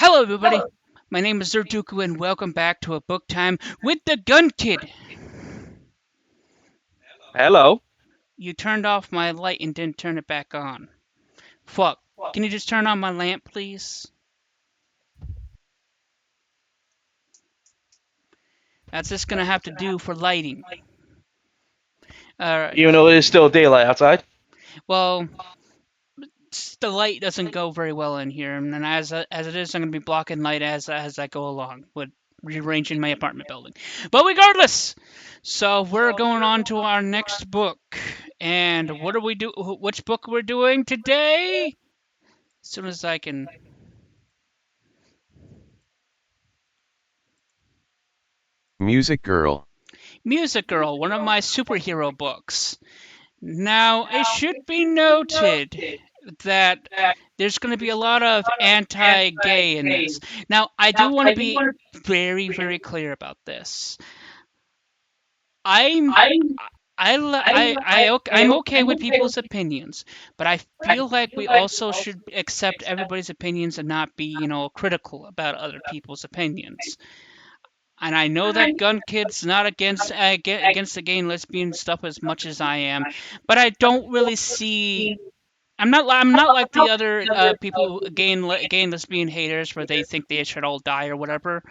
Hello, everybody. My name is Zerduku, and welcome back to a book time with the Gun Kid. Hello. You turned off my light and didn't turn it back on. Fuck. Can you just turn on my lamp, please? That's just gonna have to do for lighting. Alright. Even though it is still daylight outside. Well, the light doesn't go very well in here, and then as it is, I'm gonna be blocking light as I go along with rearranging my apartment building. But regardless, so we're going on to our next book, and what are we do? Which book we're doing today? As soon as I can. Music Girl. Music Girl, one of my superhero books. Now, it should be noted that there's going to be a lot of anti-gay in this. Now, I do want to be very, very clear about this. I'm I'm okay with people's opinions, but I feel like we also should accept everybody's opinions and not be, critical about other people's opinions. And I know that Gun Kid's not against the gay and lesbian stuff as much as I am, but I don't really see. I'm not like the other people, gay and lesbian haters, where they think they should all die or whatever.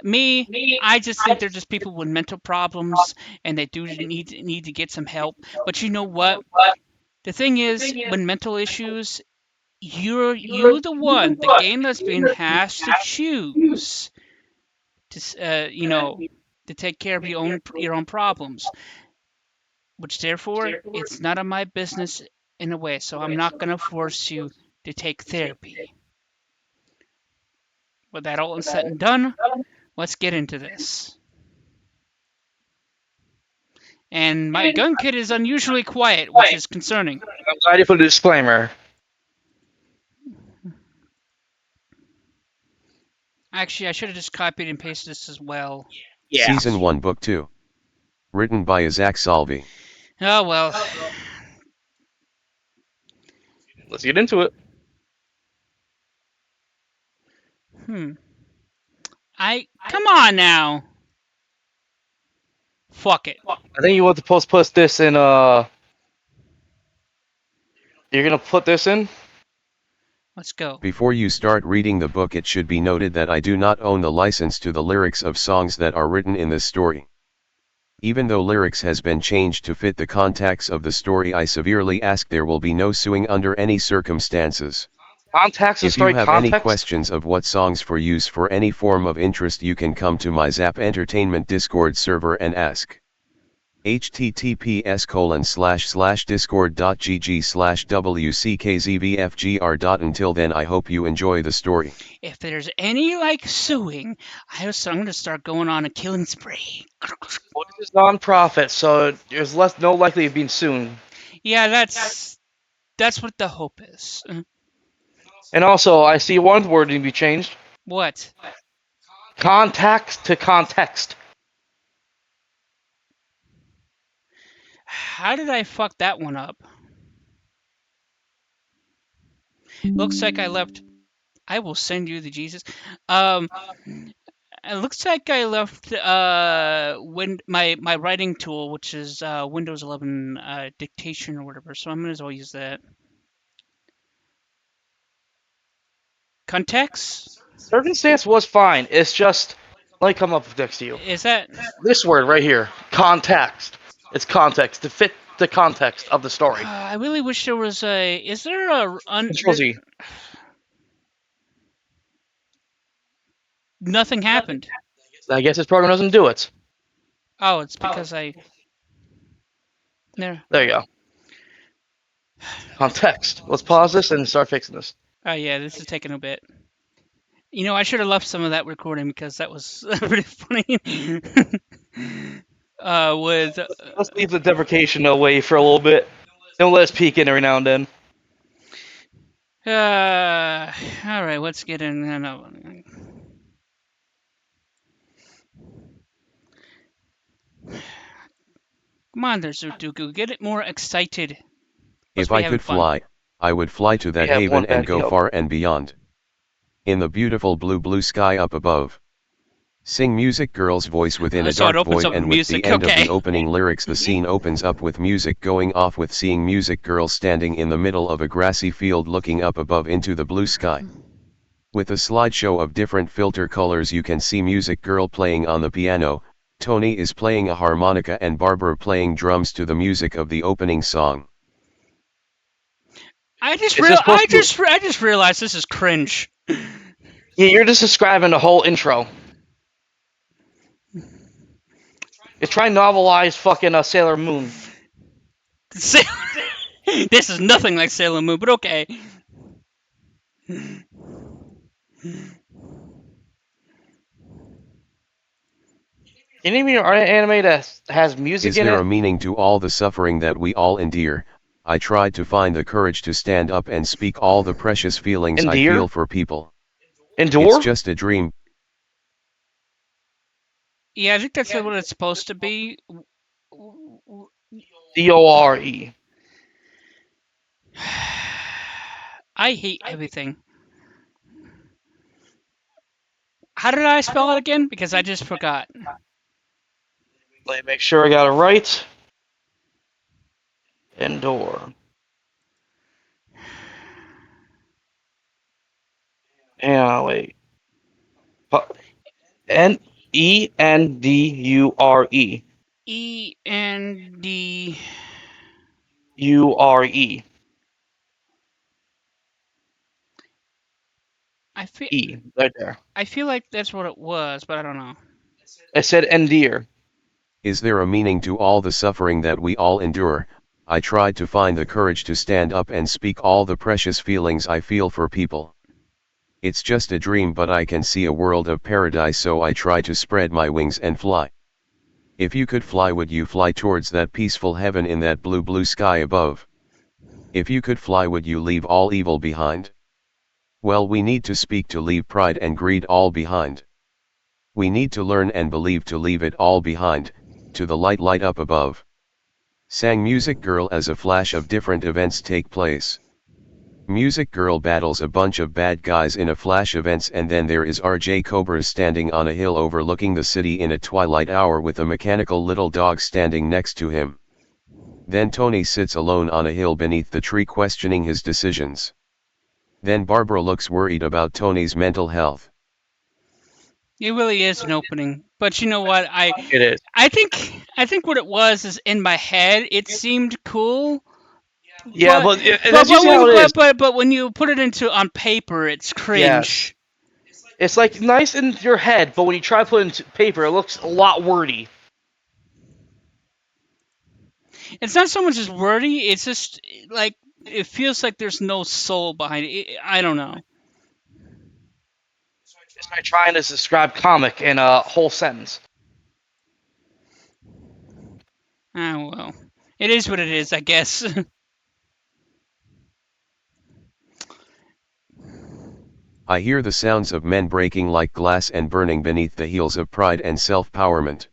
Me, I just think they're just people with mental problems, and they do need to get some help. But you know what? The thing is, when mental issues, you're the one. The gay and lesbian has to choose to take care of your own problems, which therefore it's none of my business in a way. So I'm not gonna force you to take therapy. With that all said and done, let's get into this. And my gun kid is unusually quiet, which is concerning. I'm glad you put a disclaimer. Actually, I should have just copied and pasted this as well. Yeah. Season 1, Book 2. Written by Isaac Salvi. Oh well. Let's get into it. Come on now. Fuck it. I think you want to put this in. You're gonna put this in. Let's go. Before you start reading the book, it should be noted that I do not own the license to the lyrics of songs that are written in this story. Even though lyrics has been changed to fit the context of the story, I severely ask there will be no suing under any circumstances. Context and If you story have context. any questions of what songs for use for any form of interest, you can come to my Zap Entertainment Discord server and ask. https://discord.gg/wckzvfgr. Until then, I hope you enjoy the story. If there's any suing, I'm gonna start going on a killing spree. Well, this is non-profit, so there's no likely of being sued. Yeah, that's what the hope is. And also, I see one word to be changed. What? Context to context. How did I fuck that one up? Looks like I left. I will send you the Jesus. It looks like I left my writing tool, which is Windows 11 Dictation or whatever. So I might as well use that. Context? Circumstance was fine. It's just let me come up next to you. Is that This word right here, context. It's context to fit the context of the story. I really wish there was a. Is there a Control Z. Nothing happened. I guess this program doesn't do it. Oh, it's because I. There. There you go. Context. Let's pause this and start fixing this. Oh yeah, this is taking a bit. I should have left some of that recording because that was pretty funny. Let's leave the deprecation away for a little bit. Don't let us peek in every now and then. All right, let's get in. No. Come on there, Zerduku. Get it more excited. If I could fly, I would fly to that We have haven one and back go up. far and beyond. in the beautiful blue sky up above. Sing music girl's voice within a So it dark opens void, up with and with the music. end of the Okay. opening lyrics the scene opens up with music going off, with seeing music girl standing in the middle of a grassy field looking up above into the blue sky. With a slideshow of different filter colors you can see music girl playing on the piano, Tony is playing a harmonica, and Barbara playing drums to the music of the opening song. I just Is this supposed to? I just realized this is cringe. Yeah, you're just describing the whole intro. It's trying to novelize fucking Sailor Moon. This is nothing like Sailor Moon, but okay. Any of your anime that has music Is in there it? a meaning to all the suffering that we all endure? I tried to find the courage to stand up and speak all the precious feelings I Endear? feel for people. It's Endure? just a dream. Yeah, I think that's what it's supposed to be. DORE. I hate everything. How did I spell it again? Because I just forgot. Let me make sure I got it right. Endure. Yeah, wait. Endure. E-N-D... URE. I feel Right there. I feel like that's what it was, but I don't know. I said endear. Is there a meaning to all the suffering that we all endure? I tried to find the courage to stand up and speak all the precious feelings I feel for people. It's just a dream, but I can see a world of paradise, so I try to spread my wings and fly. If you could fly, would you fly towards that peaceful heaven in that blue sky above? If you could fly, would you leave all evil behind? Well, we need to speak to leave pride and greed all behind. We need to learn and believe to leave it all behind, to the light up above. Sang Music Girl as a flash of different events take place. Music Girl battles a bunch of bad guys in a flash events, and then there is RJ Cobras standing on a hill overlooking the city in a twilight hour with a mechanical little dog standing next to him. Then Tony sits alone on a hill beneath the tree questioning his decisions. Then Barbara looks worried about Tony's mental health. It really is an opening. But you know what? It is. I think what it was is in my head it seemed cool. Yeah, But that's usually how it is. but when you put it into on paper, it's cringe. Yes. It's like nice in your head, but when you try to put it into paper, it looks a lot wordy. It's not so much as wordy. It's just like it feels like there's no soul behind it. I don't know. It's like trying to describe comic in a whole sentence. Ah, well, it is what it is, I guess. I hear the sounds of men breaking like glass and burning beneath the heels of pride and self-powerment.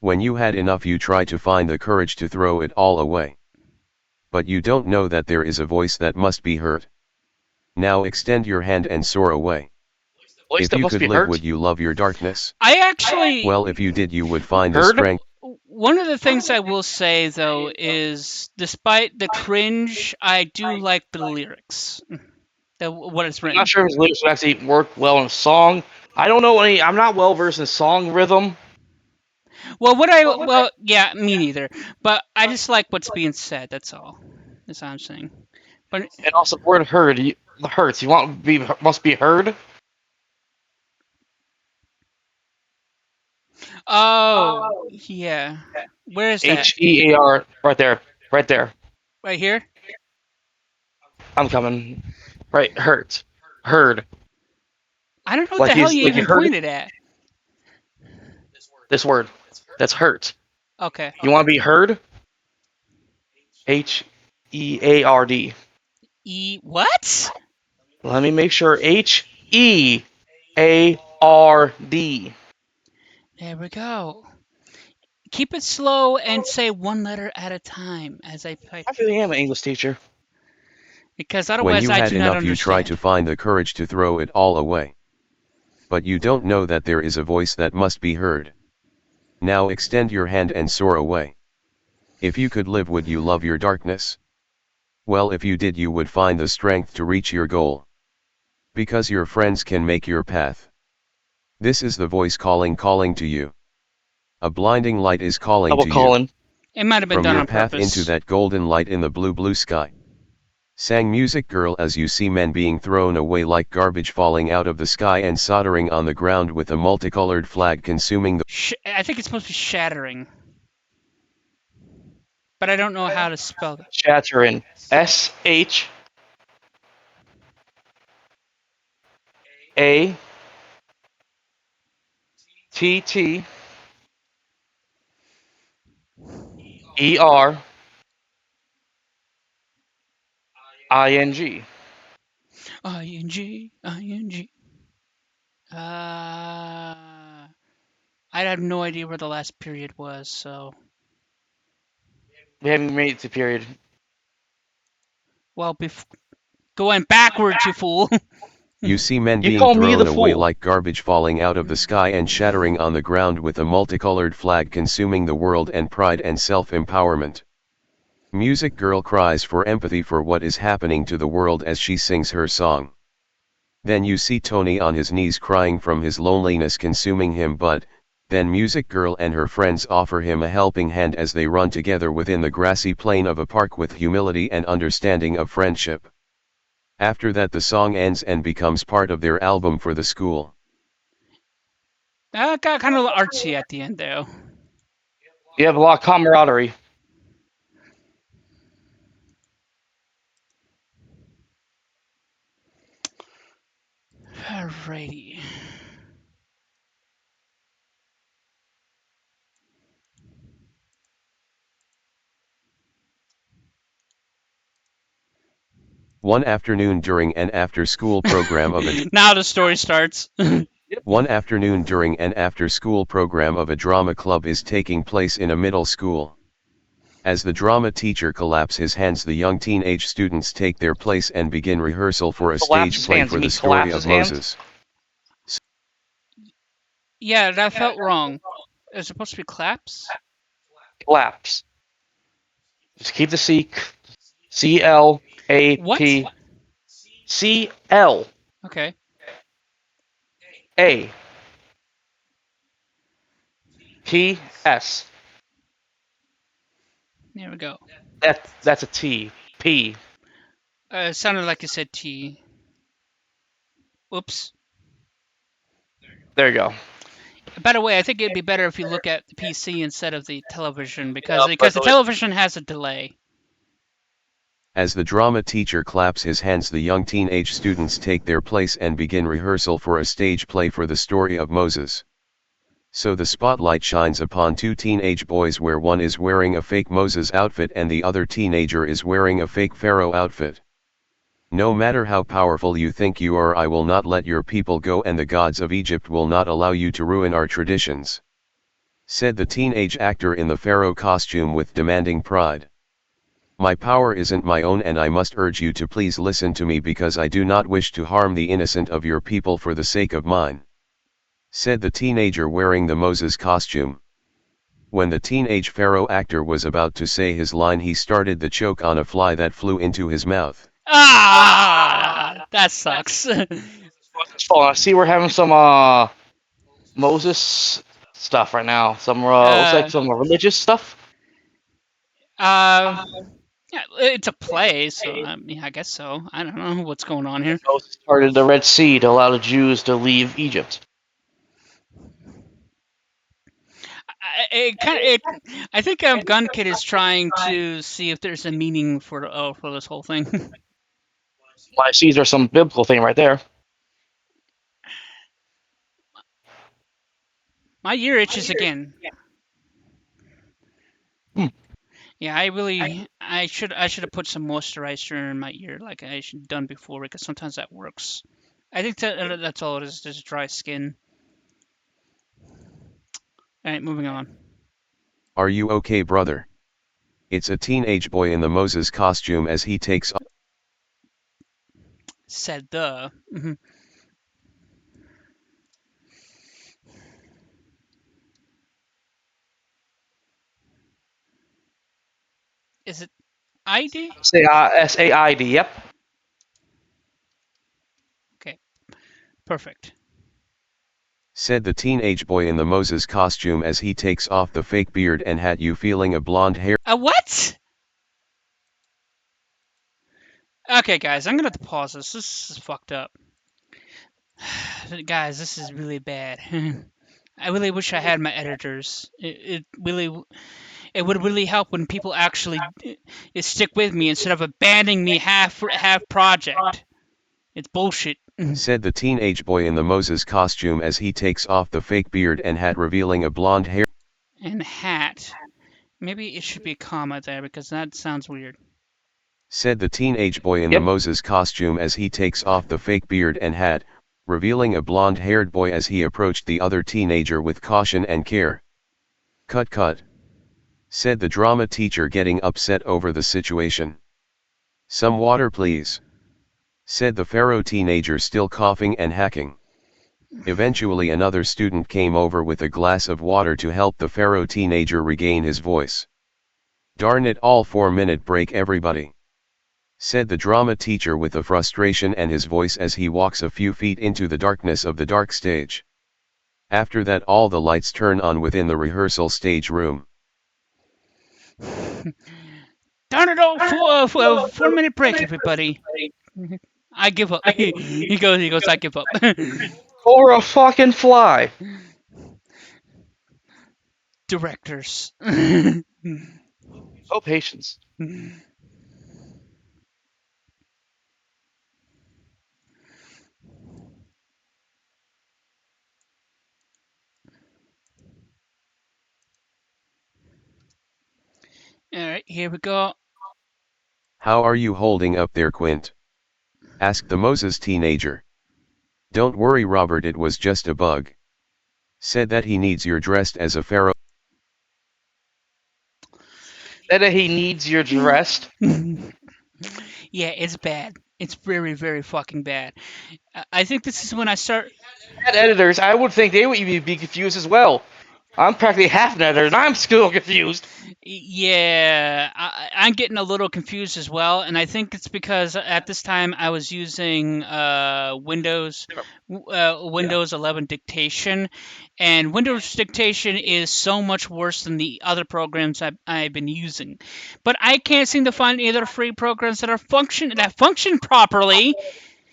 When you had enough, you try to find the courage to throw it all away. But you don't know that there is a voice that must be heard. Now extend your hand and soar away. Voice If that you must could be live, hurt. would you love your darkness? I actually Well, if you did, you would find the Heard? strength. One of the things I will say though is, despite the cringe, I do like the lyrics. What it's I'm written. not sure if his lyrics would actually work well in a song. I don't know any. I'm not well versed in song rhythm. Yeah, me neither. But I just like what's being said. That's all. That's all I'm saying. But And also, the word heard hurts. You want to be must be heard. oh yeah, where is that? HEAR. Right there. Right there. Right here? I'm coming. Right. Hurt. Heard. I don't know what Like the hell he's you like you even heard pointed at. this word. That's hurt. Okay. You want to be heard? HEARD. What? Let me make sure. HEARD. There we go. Keep it slow and say one letter at a time as I play. I really am an English teacher. Because When otherwise you I had do not enough, you try understand. to find the courage to throw it all away. But you don't know that there is a voice that must be heard. Now extend your hand and soar away. If you could live, would you love your darkness? Well, if you did, you would find the strength to reach your goal. Because your friends can make your path. This is the voice calling to you. A blinding light is calling Double to you. calling. It might have been From done your on path into purpose. that golden light in the blue sky. Sang Music Girl as you see men being thrown away like garbage falling out of the sky and soldering on the ground with a multicolored flag consuming the I think it's supposed to be shattering, but I don't know how to spell it. Shattering. Shattering. ing. I have no idea where the last period was, so. We haven't made it to period. Well, going backwards, you fool. You see men You being call me the thrown away fool. like garbage falling out of the sky and shattering on the ground with a multicolored flag consuming the world and pride and self-empowerment. Music Girl cries for empathy for what is happening to the world as she sings her song. Then you see Tony on his knees crying from his loneliness consuming him, but then Music Girl and her friends offer him a helping hand as they run together within the grassy plain of a park with humility and understanding of friendship. After that the song ends and becomes part of their album for the school. That got kind of artsy at the end, though. You have a lot of camaraderie. Alrighty. One afternoon during an after-school program of a Now the story starts. One afternoon during an after-school program of a drama club is taking place in a middle school. As the drama teacher claps his hands, the young teenage students take their place and begin rehearsal for a Collapse stage his play hands. for You the mean story collapse of his hands? Moses. Yeah, that felt wrong. It's supposed to be claps? Collapse. Just keep the C. CLAP. What? CLAP. Okay. There we go. That's a T. P. It sounded like you said T. Oops. There you go. By the way, I think it'd be better if you look at the PC instead of the television because Yeah, but the television has a delay. As the drama teacher claps his hands, the young teenage students take their place and begin rehearsal for a stage play for the story of Moses. So the spotlight shines upon two teenage boys where one is wearing a fake Moses outfit and the other teenager is wearing a fake Pharaoh outfit. No matter how powerful you think you are, I will not let your people go, and the gods of Egypt will not allow you to ruin our traditions," said the teenage actor in the Pharaoh costume with demanding pride. "My power isn't my own, and I must urge you to please listen to me because I do not wish to harm the innocent of your people for the sake of mine," said the teenager wearing the Moses costume. When the teenage Pharaoh actor was about to say his line, he started the choke on a fly that flew into his mouth. That sucks. Oh, see, we're having some Moses stuff right now. Some looks like uh, some religious stuff. uh, yeah, it's a play, so I guess so. I don't know what's going on here. Moses parted the Red Sea to allow the Jews to leave Egypt. I think Gun Kid is trying to see if there's a meaning for this whole thing. Well, I see there's some biblical thing right there. My ear itches again. Yeah, I should have put some moisturizer in my ear like I should have done before because sometimes that works. I think that's all it is, just dry skin. All right, moving on. "Are you okay, brother?" It's a teenage boy in the Moses costume as he takes Said the. Mhm. Is it ID? SAID. Yep. Okay, perfect. Said the teenage boy in the Moses costume as he takes off the fake beard and hat. You feeling a blonde hair? A what? Okay, guys, I'm gonna have to pause this. This is fucked up. Guys, this is really bad. I really wish I had my editors. It would really help when people actually stick with me instead of abandoning me half project. It's bullshit. Said the teenage boy in the Moses costume as he takes off the fake beard and hat, revealing a blonde hair. And hat. Maybe it should be a comma there because that sounds weird. Said the teenage boy in the Yep. Moses costume as he takes off the fake beard and hat, revealing a blonde-haired boy as he approached the other teenager with caution and care. Cut cut. Said the drama teacher, getting upset over the situation. Some water please. Said the Pharaoh teenager, still coughing and hacking. Eventually another student came over with a glass of water to help the Pharaoh teenager regain his voice. Darn it all, 4-minute break everybody. Said the drama teacher with a frustration in his voice as he walks a few feet into the darkness of the dark stage. After that all the lights turn on within the rehearsal stage room. Darn it all! 4 minute break, everybody. I give up. He goes. I give up. Or a fucking fly. Directors. Oh, patience. Alright, here we go. How are you holding up there, Quint? Asked the Moses teenager. Don't worry, Robert, it was just a bug. Said that he needs your dressed as a pharaoh. That he needs your dressed. Yeah, it's bad. It's very, very fucking bad. I think this is when I start. Bad editors, I would think they would even be confused as well. I'm practically half an editor, and I'm still confused. Yeah, I'm getting a little confused as well, and I think it's because at this time I was using Windows 11 Dictation, and Windows Dictation is so much worse than the other programs I've been using. But I can't seem to find any other free programs that function properly.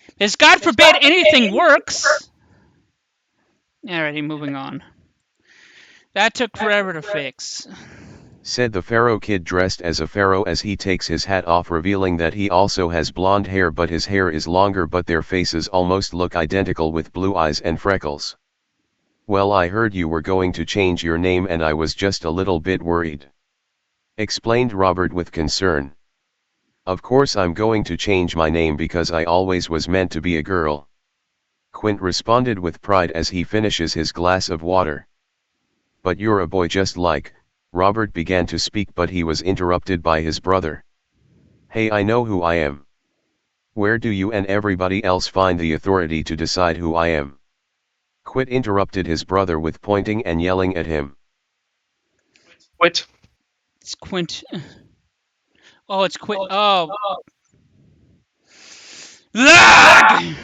Because God forbid anything works. Alrighty, moving on. That took forever to fix. Said the Pharaoh kid dressed as a pharaoh as he takes his hat off, revealing that he also has blonde hair, but his hair is longer, but their faces almost look identical with blue eyes and freckles. Well, I heard you were going to change your name and I was just a little bit worried. Explained Robert with concern. Of course I'm going to change my name because I always was meant to be a girl. Quint responded with pride as he finishes his glass of water. But you're a boy just like. Robert began to speak, but he was interrupted by his brother. Hey, I know who I am. Where do you and everybody else find the authority to decide who I am? Quint interrupted his brother with pointing and yelling at him. Quit. It's Quint. Oh, it's Quint. Oh. Lag!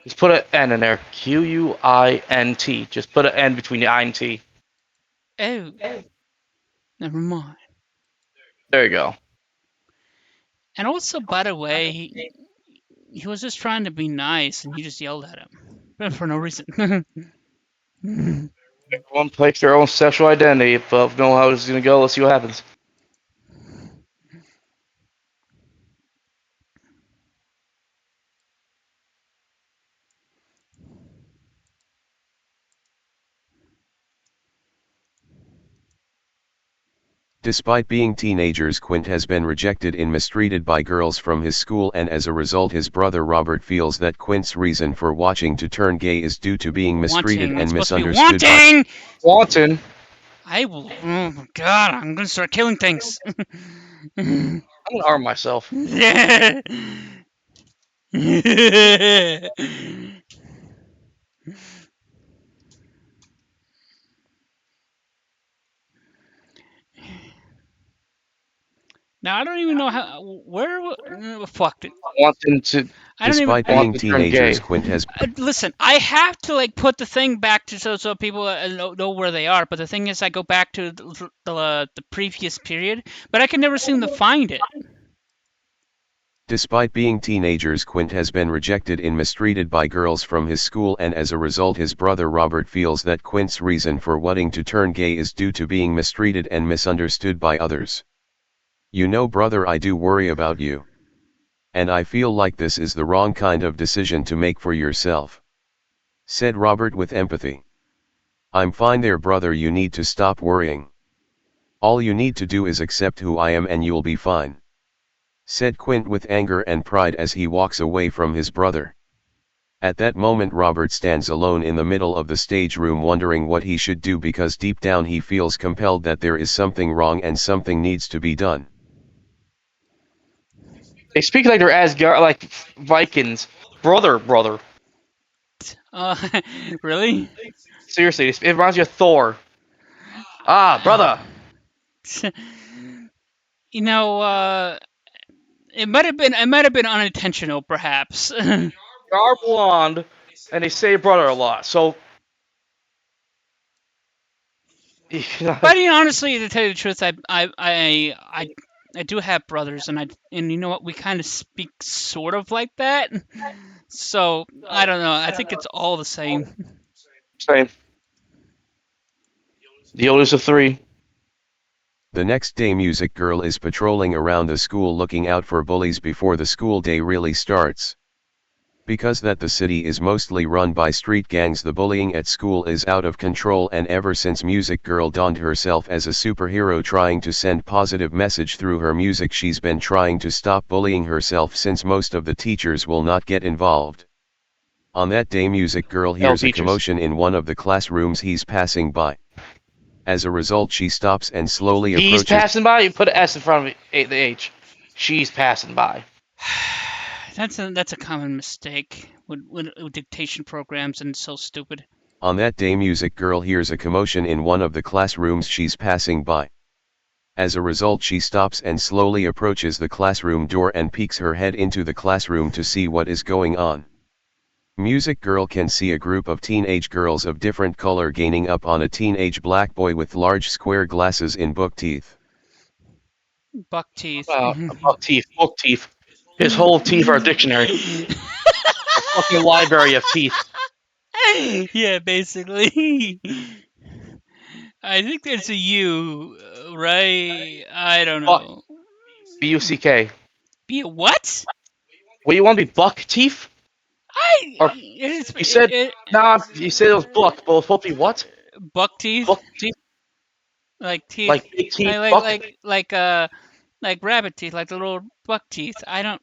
Just put an N in there. Quint. Just put an N between the I and T. Oh. Never mind. There you go. And also, by the way, he was just trying to be nice, and you just yelled at him for no reason. Everyone takes their own sexual identity. If you know how this is going to go, let's see what happens. Despite being teenagers, Quint has been rejected and mistreated by girls from his school, and as a result his brother Robert feels that Quint's reason for watching to turn gay is due to being mistreated Wanting. and It's supposed to be misunderstood wanting! Wanton. I will. Oh my god, I'm gonna start killing things. I'm going to arm myself. Yeah. Now I don't even know how where fucked it. Wanting to I don't even Despite I, being want to turn teenagers, gay. Quint has listen. I have to like put the thing back to so people know where they are. But the thing is, I go back to the previous period, but I can never seem to find it. Despite being teenagers, Quint has been rejected and mistreated by girls from his school, and as a result his brother Robert feels that Quint's reason for wanting to turn gay is due to being mistreated and misunderstood by others. You know, brother, I do worry about you. And I feel like this is the wrong kind of decision to make for yourself, said Robert with empathy. I'm fine there, brother, you need to stop worrying. All you need to do is accept who I am and you'll be fine, said Quint with anger and pride as he walks away from his brother. At that moment Robert stands alone in the middle of the stage room, wondering what he should do, because deep down he feels compelled that there is something wrong and something needs to be done. They speak like they're Asgard, like Vikings. Brother. Uh, really? Seriously, it reminds you of Thor. Ah, brother. You know, it might have been unintentional, perhaps. They are blonde, and they say brother a lot. So, But honestly, to tell you the truth, I do have brothers, and you know what? We kind of speak sort of like that. So I don't know. I think it's all the same. same. The oldest of three. The next day, Music Girl is patrolling around the school looking out for bullies before the school day really starts. Because that the city is mostly run by street gangs, the bullying at school is out of control, and ever since Music Girl donned herself as a superhero trying to send positive message through her music, she's been trying to stop bullying herself, since most of the teachers will not get involved. On that day, Music Girl hears a commotion in one of the classrooms he's passing by. As a result, she stops and slowly approaches. He's passing by. You put an S in front of the H. She's passing by. That's a common mistake with dictation programs, and it's so stupid. On that day, Music Girl hears a commotion in one of the classrooms she's passing by. As a result, she stops and slowly approaches the classroom door and peeks her head into the classroom to see what is going on. Music Girl can see a group of teenage girls of different color gaining up on a teenage black boy with large square glasses in book teeth. Buck teeth. Book teeth. His whole teeth are a dictionary. A fucking library of teeth. Yeah, basically. I think there's a U, right? I don't know. B-U-C-K. Be a what? What, you want to be buck teeth? Or you said you said it was buck, but it was supposed to be what? Buck teeth. Buck teeth. Like teeth. Like big teeth. Like rabbit teeth, like the little buck teeth. I don't.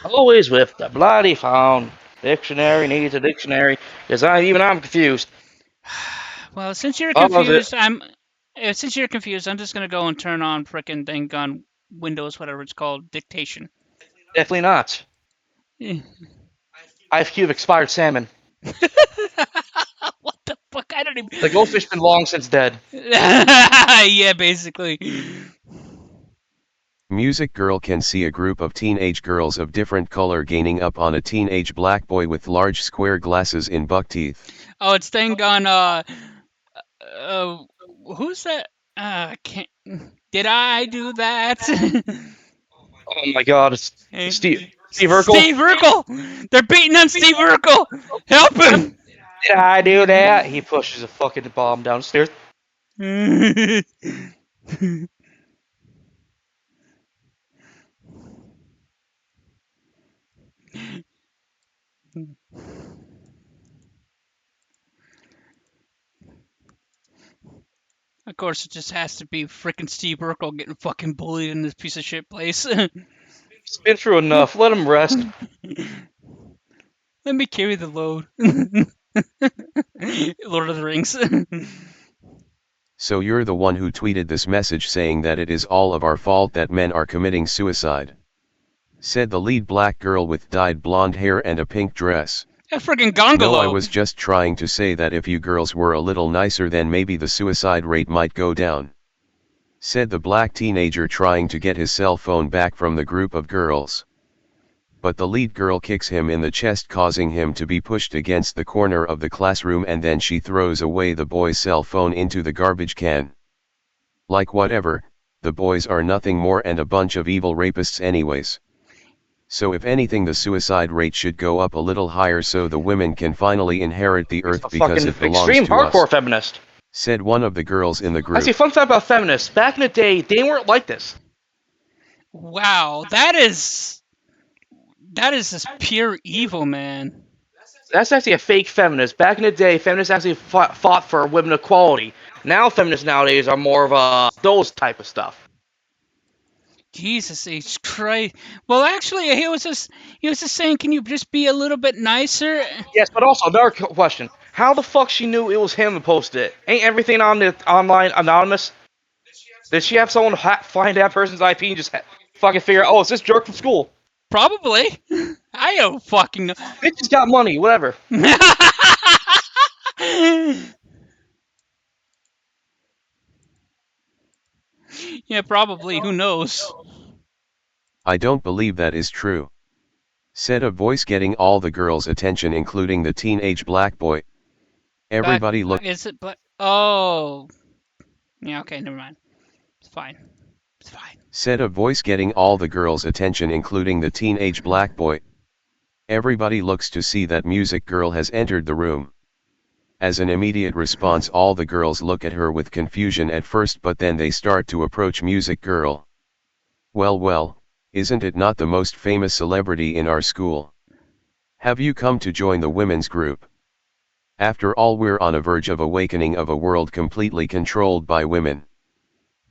Always with the bloody phone. Dictionary needs a dictionary. Because I'm confused. Well, since you're confused, since you're confused, I'm just gonna go and turn on frickin' dang gun Windows, whatever it's called, dictation. Definitely not. IQ of expired salmon. What the fuck? I don't even. The goldfish been long since dead. Yeah, basically. Music Girl can see a group of teenage girls of different color gaining up on a teenage black boy with large square glasses in buck teeth. Oh, it's dang gun. Who's that? Can't. Did I do that? Oh my god, it's Steve Urkel. Steve Urkel! They're beating on Steve Urkel! Help him! Did I do that? He pushes a fucking bomb downstairs. Of course, it just has to be frickin' Steve Urkel getting fucking bullied in this piece of shit place. He's been through enough. Let him rest. Let me carry the load. Lord of the Rings. So you're the one who tweeted this message saying that it is all of our fault that men are committing suicide, said the lead black girl with dyed blonde hair and a pink dress. A friggin' No, I gongolo. was just trying to say that if you girls were a little nicer then maybe the suicide rate might go down, said the black teenager trying to get his cell phone back from the group of girls. But the lead girl kicks him in the chest, causing him to be pushed against the corner of the classroom, and then she throws away the boy's cell phone into the garbage can. Like whatever, the boys are nothing more and a bunch of evil rapists anyways. So if anything, the suicide rate should go up a little higher so the women can finally inherit the earth because it belongs extreme to us, hardcore feminist. said one of the girls in the group. Actually, fun fact about feminists. Back in the day, they weren't like this. Wow, that is just pure evil, man. That's actually a fake feminist. Back in the day, feminists actually fought for women equality. Now, feminists nowadays are more of those type of stuff. Jesus H Christ. Well, actually, he was just saying, can you just be a little bit nicer? Yes, but also another question: how the fuck she knew it was him who posted it? Ain't everything on the online anonymous? Did she have someone find that person's IP and just fucking figure out, oh, it's this jerk from school? Probably. I don't fucking know. Bitches got money, whatever. Yeah, probably. Who knows? I don't believe that is true, said a voice getting all the girls' attention, including the teenage black boy. Everybody looked. Is it black? Oh. Yeah, okay, never mind. It's fine. It's fine. Said a voice getting all the girls' attention, including the teenage black boy. Everybody looks to see that music girl has entered the room. As an immediate response, all the girls look at her with confusion at first, but then they start to approach music girl. Well, isn't it not the most famous celebrity in our school? Have you come to join the women's group? After all, we're on a verge of awakening of a world completely controlled by women,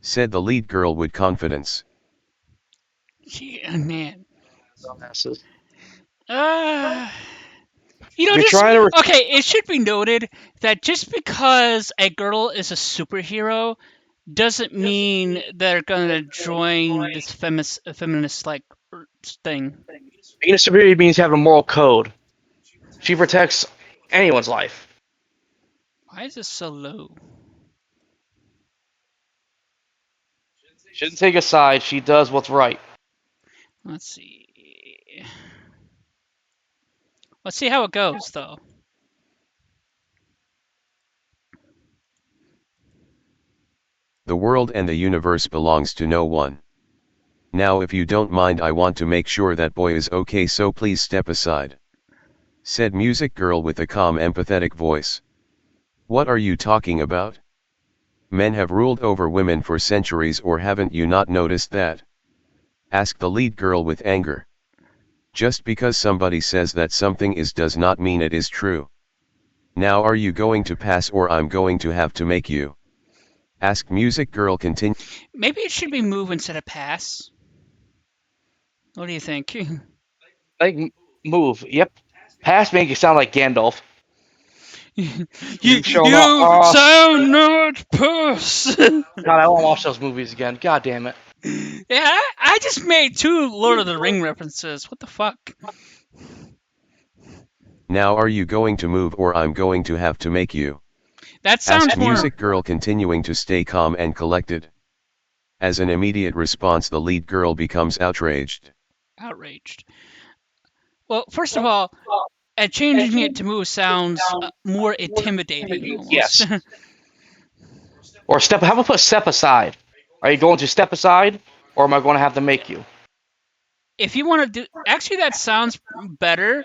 said the lead girl with confidence. Yeah, man. Dumbasses. Okay, it should be noted that just because a girl is a superhero doesn't mean they're gonna join this feminist like thing. Being a superhero means having a moral code. She protects anyone's life. Why is this so low? She doesn't take a side, she does what's right. Let's see. Let's see how it goes, though. The world and the universe belongs to no one. Now, if you don't mind, I want to make sure that boy is okay, so please step aside, said music girl with a calm, empathetic voice. What are you talking about? Men have ruled over women for centuries, or haven't you not noticed that? Asked the lead girl with anger. Just because somebody says that something is does not mean it is true. Now are you going to pass, or I'm going to have to make you? Asked music girl continue. Maybe it should be move instead of pass. What do you think? Like, move. Yep. Pass make it sound like Gandalf. you shall not pass. sound not pass. God, I won't watch those movies again. God damn it. Yeah, I just made 2 Lord of the Ring references. What the fuck? Now are you going to move, or I'm going to have to make you? That sounds Asked more music girl continuing to stay calm and collected. As an immediate response, the lead girl becomes outraged. outraged. Well, first of all, changing it to move sounds more intimidating almost. Yes. Or step. How about put step aside? Are you going to step aside, or am I going to have to make you? If you want to do, actually, that sounds better,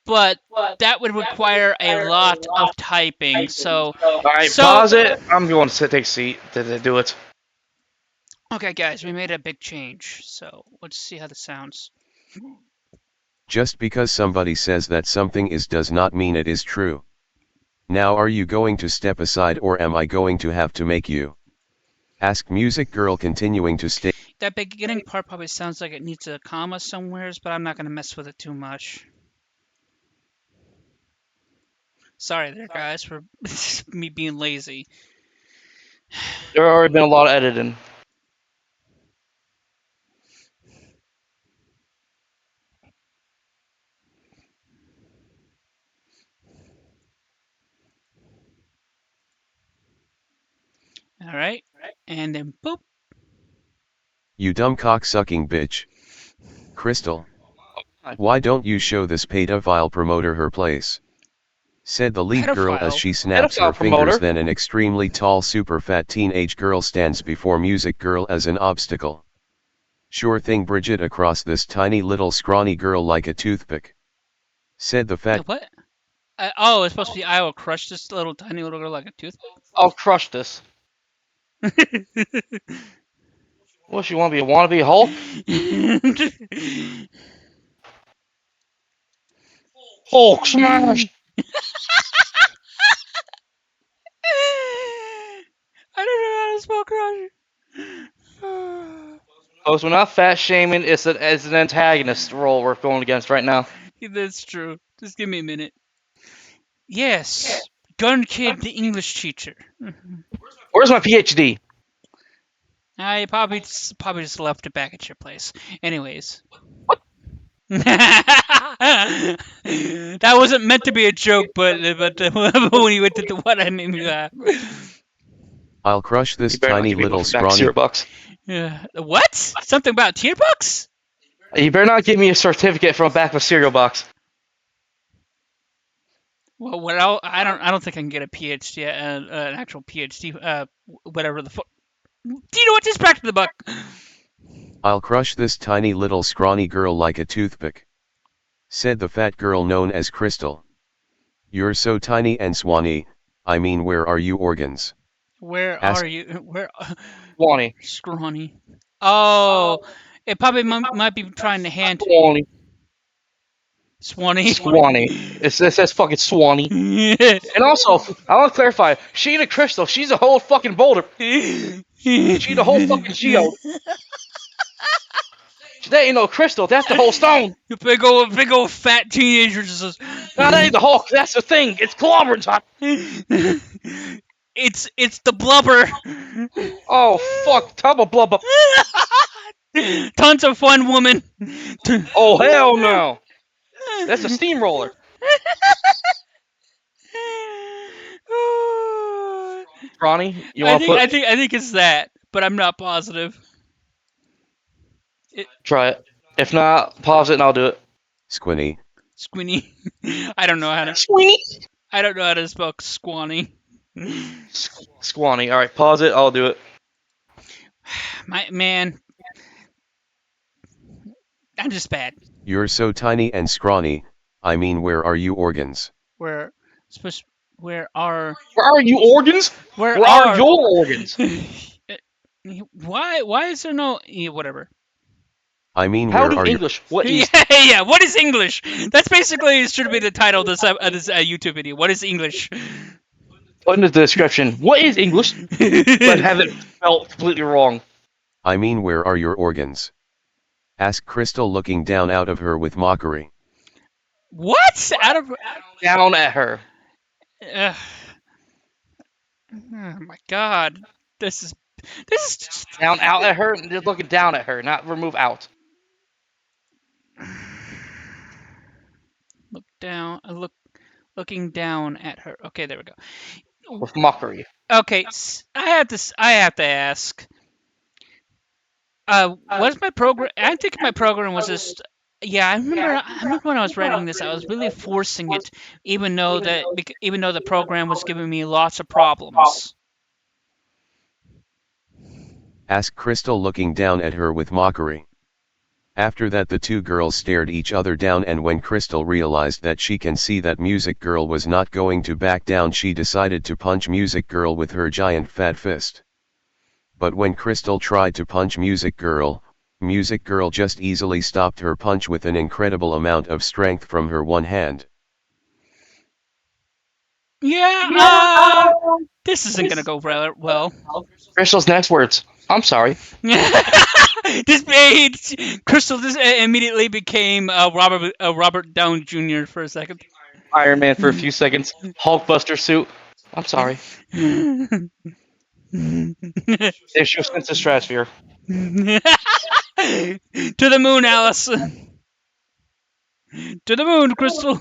but that would require a lot of typing. So, Alright, pause it. I'm going to take a seat to do it. Okay, guys, we made a big change. So let's see how this sounds. Just because somebody says that something is does not mean it is true. Now are you going to step aside, or am I going to have to make you? Asked music girl continuing to stay. That beginning part probably sounds like it needs a comma somewheres, but I'm not going to mess with it too much. Sorry there, guys, for me being lazy. There already been a lot of editing. All right, and then boop. You dumb cock-sucking bitch. Crystal. Why don't you show this pedophile promoter her place? Said the lead girl as Pedophile. she snaps her Pedophile fingers. promoter. Then an extremely tall super fat teenage girl stands before music girl as an obstacle. Sure thing, Bridget, across this tiny little scrawny girl like a toothpick. Said the fat. What? Oh, it's supposed to be I will crush this little tiny little girl like a toothpick. I'll crush this. What, you want to be a wannabe Hulk? Hulk smash! I don't know how to spell crush. Folks, we're not fat shaming. It's an antagonist role we're going against right now. That's true. Just give me a minute. Yes, Gun Kid, the English teacher. Where's my PhD? I probably just left it back at your place. Anyways. That wasn't meant to be a joke, but when you did the what, I made me laugh. I'll crush this You better not tiny give me little back scrawny. $0. Yeah. What? Something about tier bucks? You better not give me a certificate from the back of a cereal box. Well, I don't think I can get a PhD, an actual PhD, whatever the fuck. Do you know what? Just back to the buck. I'll crush this tiny little scrawny girl like a toothpick. Said the fat girl known as Crystal. You're so tiny and swanny, I mean, where are you organs? Where Ask- are you? Where? Swanee. Scrawny. Oh, it probably might be trying to hand Swanee. Swanee. Swanee. It says fucking Swanee. And also, I want to clarify, she ain't a crystal, she's a whole fucking boulder. She's the whole fucking geode. That ain't no crystal, that's the whole stone. You big old fat teenager just says, No, that ain't the Hulk, that's the thing. It's clobbering time. it's the blubber. Oh, fuck, tub of blubber. Tons of fun, woman. Oh, hell no. That's a steamroller. Ronnie, you want to put... I think it's that, but I'm not positive. Try it. If not, pause it and I'll do it. Squinny. Squinny. I don't know how to spell squanny. Squanny. Alright, pause it, I'll do it. My man, I'm just bad. You're so tiny and scrawny, I mean, where are you organs? Where are Where are you organs? Where are your organs? Why is there no whatever? I mean, How where do are you? English? What is... Yeah, what is English? That's basically should be the title of this YouTube video. What is English? Put in the description. What is English? But have it spelled completely wrong. I mean, where are your organs? Asked Crystal, looking down out of her with mockery. What? Out of Down at her. oh my god. This is just Down out at her, just looking down at her, not remove out. looking down at her. Okay, there we go. With mockery. Okay, I have to ask. Was my program? I think my program was just. Yeah, I remember when I was writing this, I was really forcing it, even though the program was giving me lots of problems. Asked Crystal, looking down at her with mockery. After that, the two girls stared each other down, and when Crystal realized that she can see that Music Girl was not going to back down, she decided to punch Music Girl with her giant fat fist. But when Crystal tried to punch Music Girl just easily stopped her punch with an incredible amount of strength from her one hand. Yeah, this isn't gonna go well. Crystal's next words. I'm sorry. This made Crystal immediately became Robert Downey Jr. for a second. Iron Man for a few seconds. Hulkbuster suit. I'm sorry. There's your sense of stratosphere. To the moon, Alice. To the moon, Crystal.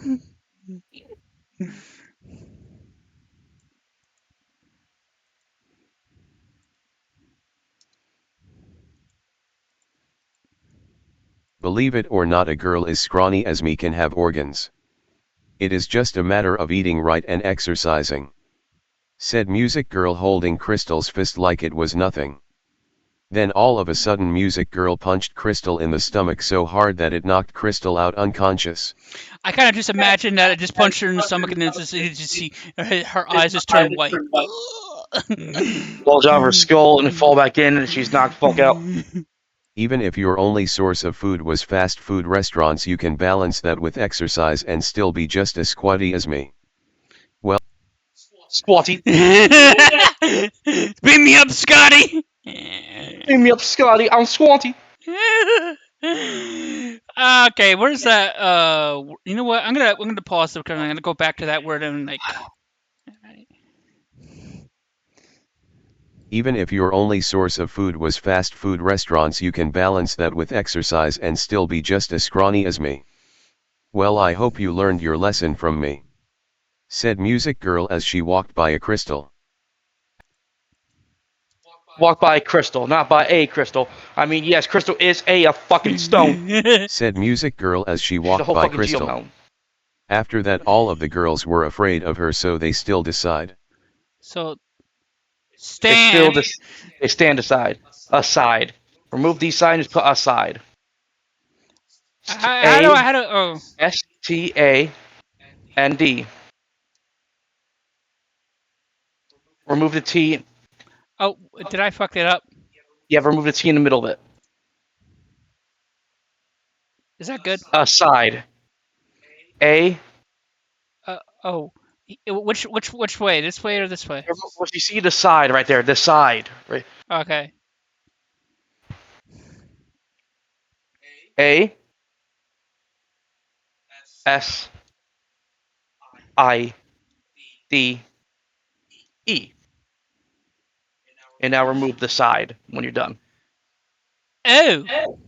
Believe it or not, a girl as scrawny as me can have organs. It is just a matter of eating right and exercising, said Music Girl, holding Crystal's fist like it was nothing. Then all of a sudden Music Girl punched Crystal in the stomach so hard that it knocked Crystal out unconscious. I kind of just imagine that it just punched her in the stomach and then you just see her eyes just turn white. Bulge out of her skull and fall back in, and she's knocked the fuck out. Even if your only source of food was fast food restaurants, you can balance that with exercise and still be just as squatty as me. Well, Squatty. Beam me up, Scotty! Beam me up, Scotty. I'm squatty. Okay, where's that? You know what? I'm gonna pause it because I'm gonna go back to that word and like. even if your only source of food was fast food restaurants, you can balance that with exercise and still be just as scrawny as me. Well, I hope you learned your lesson from me, said Music Girl as she walked by a crystal. Walk by Crystal, not by a crystal. I mean, yes, Crystal is a fucking stone. Said Music Girl as she She's a walked whole by fucking Crystal. geomelon. After that, all of the girls were afraid of her, so they still decide. So They still stand. they stand aside. Aside. Remove these signs. Put aside. How do oh. STAND. Remove the T. Oh, did I fuck it up? Yeah, remove the T in the middle of it. Is that good? Aside. A. Oh, which way? This way or this way? Well, you see the side right there. The side. Right. Okay. A. S. I. D. E. And now remove the side when you're done. Oh.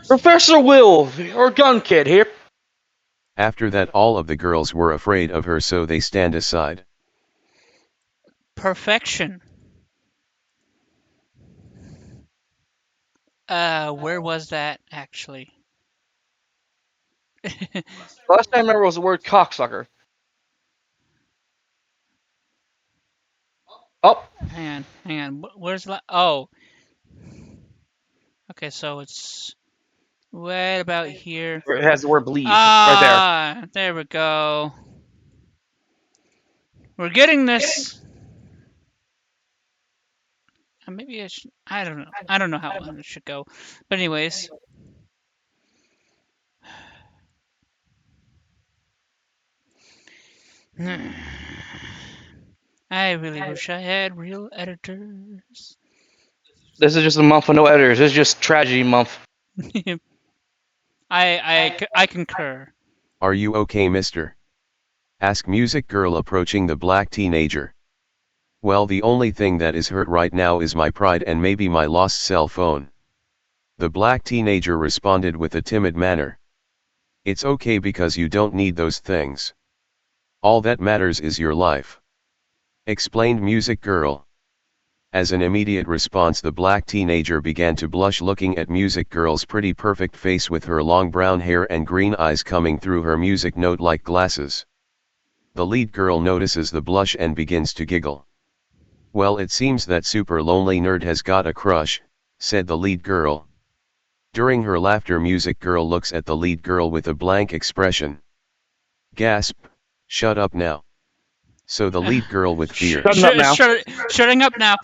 Professor Will, or Gun Kid here. After that, all of the girls were afraid of her, so they stand aside. Perfection. Where was that actually? Last time I remember was the word cocksucker. Oh, Hang on. Where's the? Oh. Okay, so it's right about here. it has the word bleed right there. Ah, there we go. We're getting this. Maybe I should. I don't know. I don't know how it should go. But anyways. I really wish I had real editors. This is just a month with no editors. This is just tragedy month. I concur. Are you okay, mister? Asked Music Girl, approaching the black teenager. Well, the only thing that is hurt right now is my pride and maybe my lost cell phone. The black teenager responded with a timid manner. It's okay because you don't need those things. All that matters is your life, explained Music Girl. As an immediate response, the black teenager began to blush, looking at Music Girl's pretty perfect face with her long brown hair and green eyes coming through her music note-like glasses. The lead girl notices the blush and begins to giggle. Well, it seems that super lonely nerd has got a crush, said the lead girl. During her laughter, Music Girl looks at the lead girl with a blank expression. Gasp, shut up now. So the lead girl with fear. Shutting up now.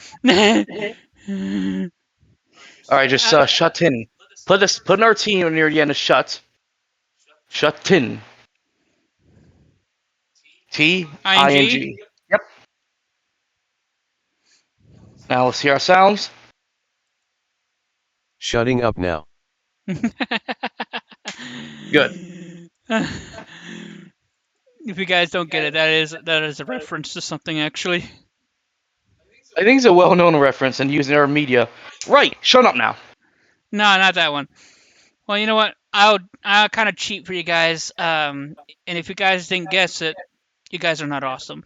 Alright, just shut in. Put an RT near the end of shut. Shut in. T-I-N-G. Yep. Now let's hear our sounds. Shutting up now. Good. If you guys don't get it, that is a reference to something actually. I think it's a well-known reference and used in our media. Right, shut up now. No, not that one. Well, you know what? I'll kind of cheat for you guys. And if you guys didn't guess it, you guys are not awesome.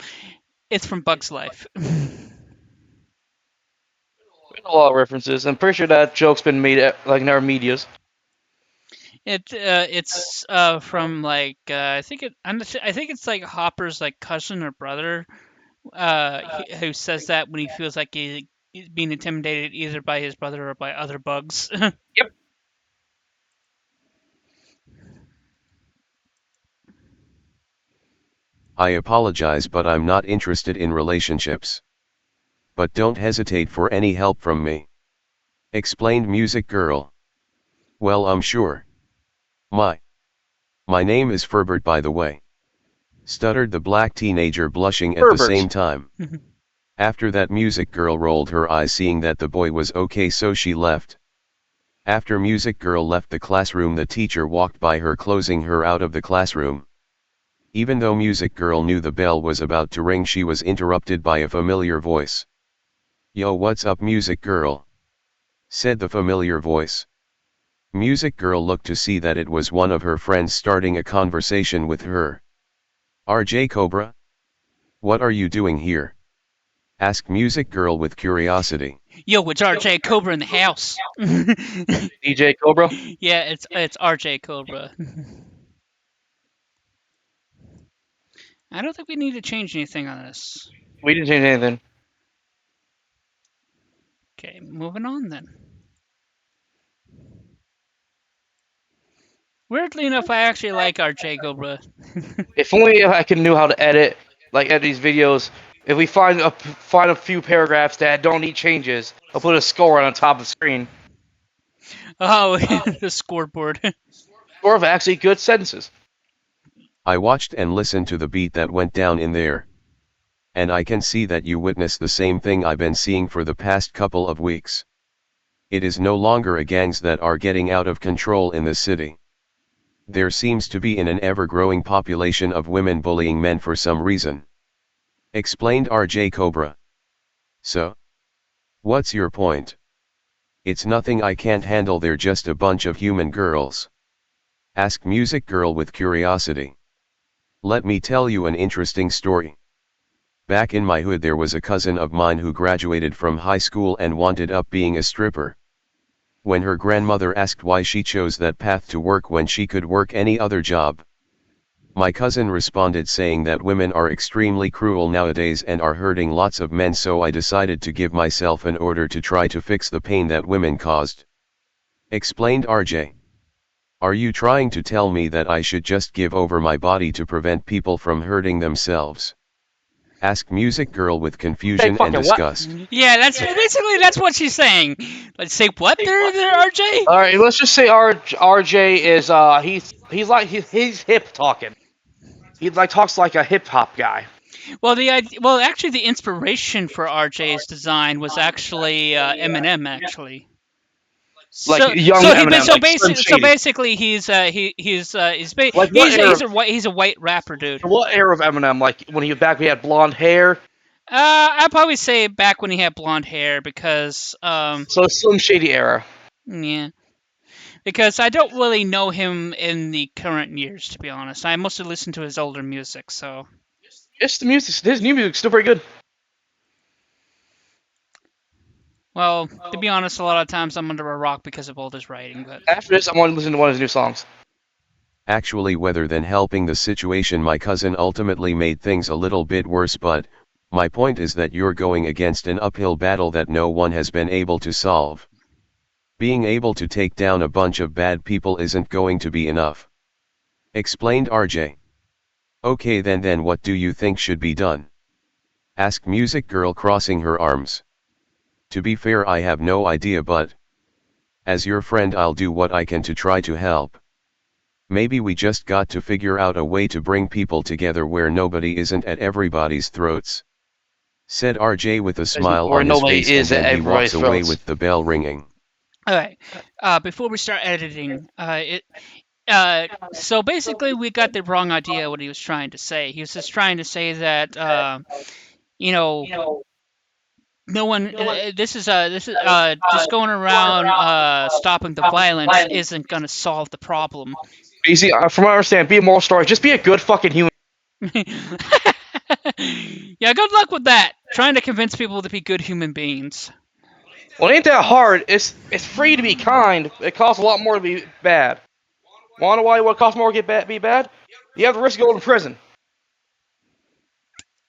It's from Bug's Life. a lot of references. I'm pretty sure that joke's been made at, like in our medias. It's from like I think it's like Hopper's like cousin or brother who says that when he feels like he's being intimidated either by his brother or by other bugs. Yep. I apologize, but I'm not interested in relationships. But don't hesitate for any help from me. Explained Music Girl. Well, I'm sure. My name is Ferbert, by the way. Stuttered the black teenager, blushing at the Herbert. same time. After that, Music Girl rolled her eyes, seeing that the boy was okay, so she left. After Music Girl left the classroom, the teacher walked by her, closing her out of the classroom. Even though Music Girl knew the bell was about to ring, she was interrupted by a familiar voice. "Yo, what's up, Music Girl?" said the familiar voice. Music Girl looked to see that it was one of her friends starting a conversation with her. "RJ Cobra? What are you doing here?" asked Music Girl with curiosity. Yo, it's RJ Cobra in the house. DJ Cobra. Yeah, it's RJ Cobra. I don't think we need to change anything on this. We didn't change anything. Okay, moving on then. Weirdly enough, I actually like RJ Cobra. If only I could knew how to edit these videos. If we find a few paragraphs that don't need changes, I'll put a score on the top of the screen. Oh, the scoreboard. Or of actually good sentences. I watched and listened to the beat that went down in there. And I can see that you witnessed the same thing I've been seeing for the past couple of weeks. It is no longer a gangs that are getting out of control in the city. There seems to be an ever-growing population of women bullying men for some reason. Explained RJ Cobra. So? What's your point? It's nothing I can't handle, they're just a bunch of human girls. Asked Music Girl with curiosity. Let me tell you an interesting story. Back in my hood, there was a cousin of mine who graduated from high school and wanted up being a stripper. When her grandmother asked why she chose that path to work when she could work any other job, my cousin responded saying that women are extremely cruel nowadays and are hurting lots of men, so I decided to give myself an order to try to fix the pain that women caused. Explained RJ. Are you trying to tell me that I should just give over my body to prevent people from hurting themselves? Asked Music Girl with confusion and disgust. Yeah, that's what she's saying. Let's say what there, RJ? All right, let's just say RJ is he's hip talking. He talks like a hip hop guy. Well, actually, the inspiration for RJ's design was actually Eminem, actually. Like young Eminem. So basically, he's a white rapper dude. What era of Eminem? Like when he had blonde hair. I'd probably say back when he had blonde hair, because So Slim Shady era. yeah, because I don't really know him in the current years, to be honest. I mostly listen to his older music, so. It's the music. His new music's still pretty good. Well, to be honest, a lot of times I'm under a rock because of all this writing. But after this, I want to listen to one of his new songs. Actually, rather than helping the situation, my cousin ultimately made things a little bit worse, but my point is that you're going against an uphill battle that no one has been able to solve. Being able to take down a bunch of bad people isn't going to be enough. Explained RJ. Okay, then what do you think should be done? Asked Music Girl, crossing her arms. To be fair, I have no idea, but as your friend, I'll do what I can to try to help. Maybe we just got to figure out a way to bring people together where nobody isn't at everybody's throats. Said RJ with a smile on his face, and then he walks away with the bell ringing. Alright, before we start editing, so basically we got the wrong idea what he was trying to say. He was just trying to say that, no one. This is just going around stopping the violence isn't gonna solve the problem. Easy, from what I understand, be a moral story. Just be a good fucking human. Yeah, good luck with that. Trying to convince people to be good human beings. Well, it ain't that hard. It's free to be kind. It costs a lot more to be bad. Wanna know why it would cost more to be bad? You have the risk of going to prison.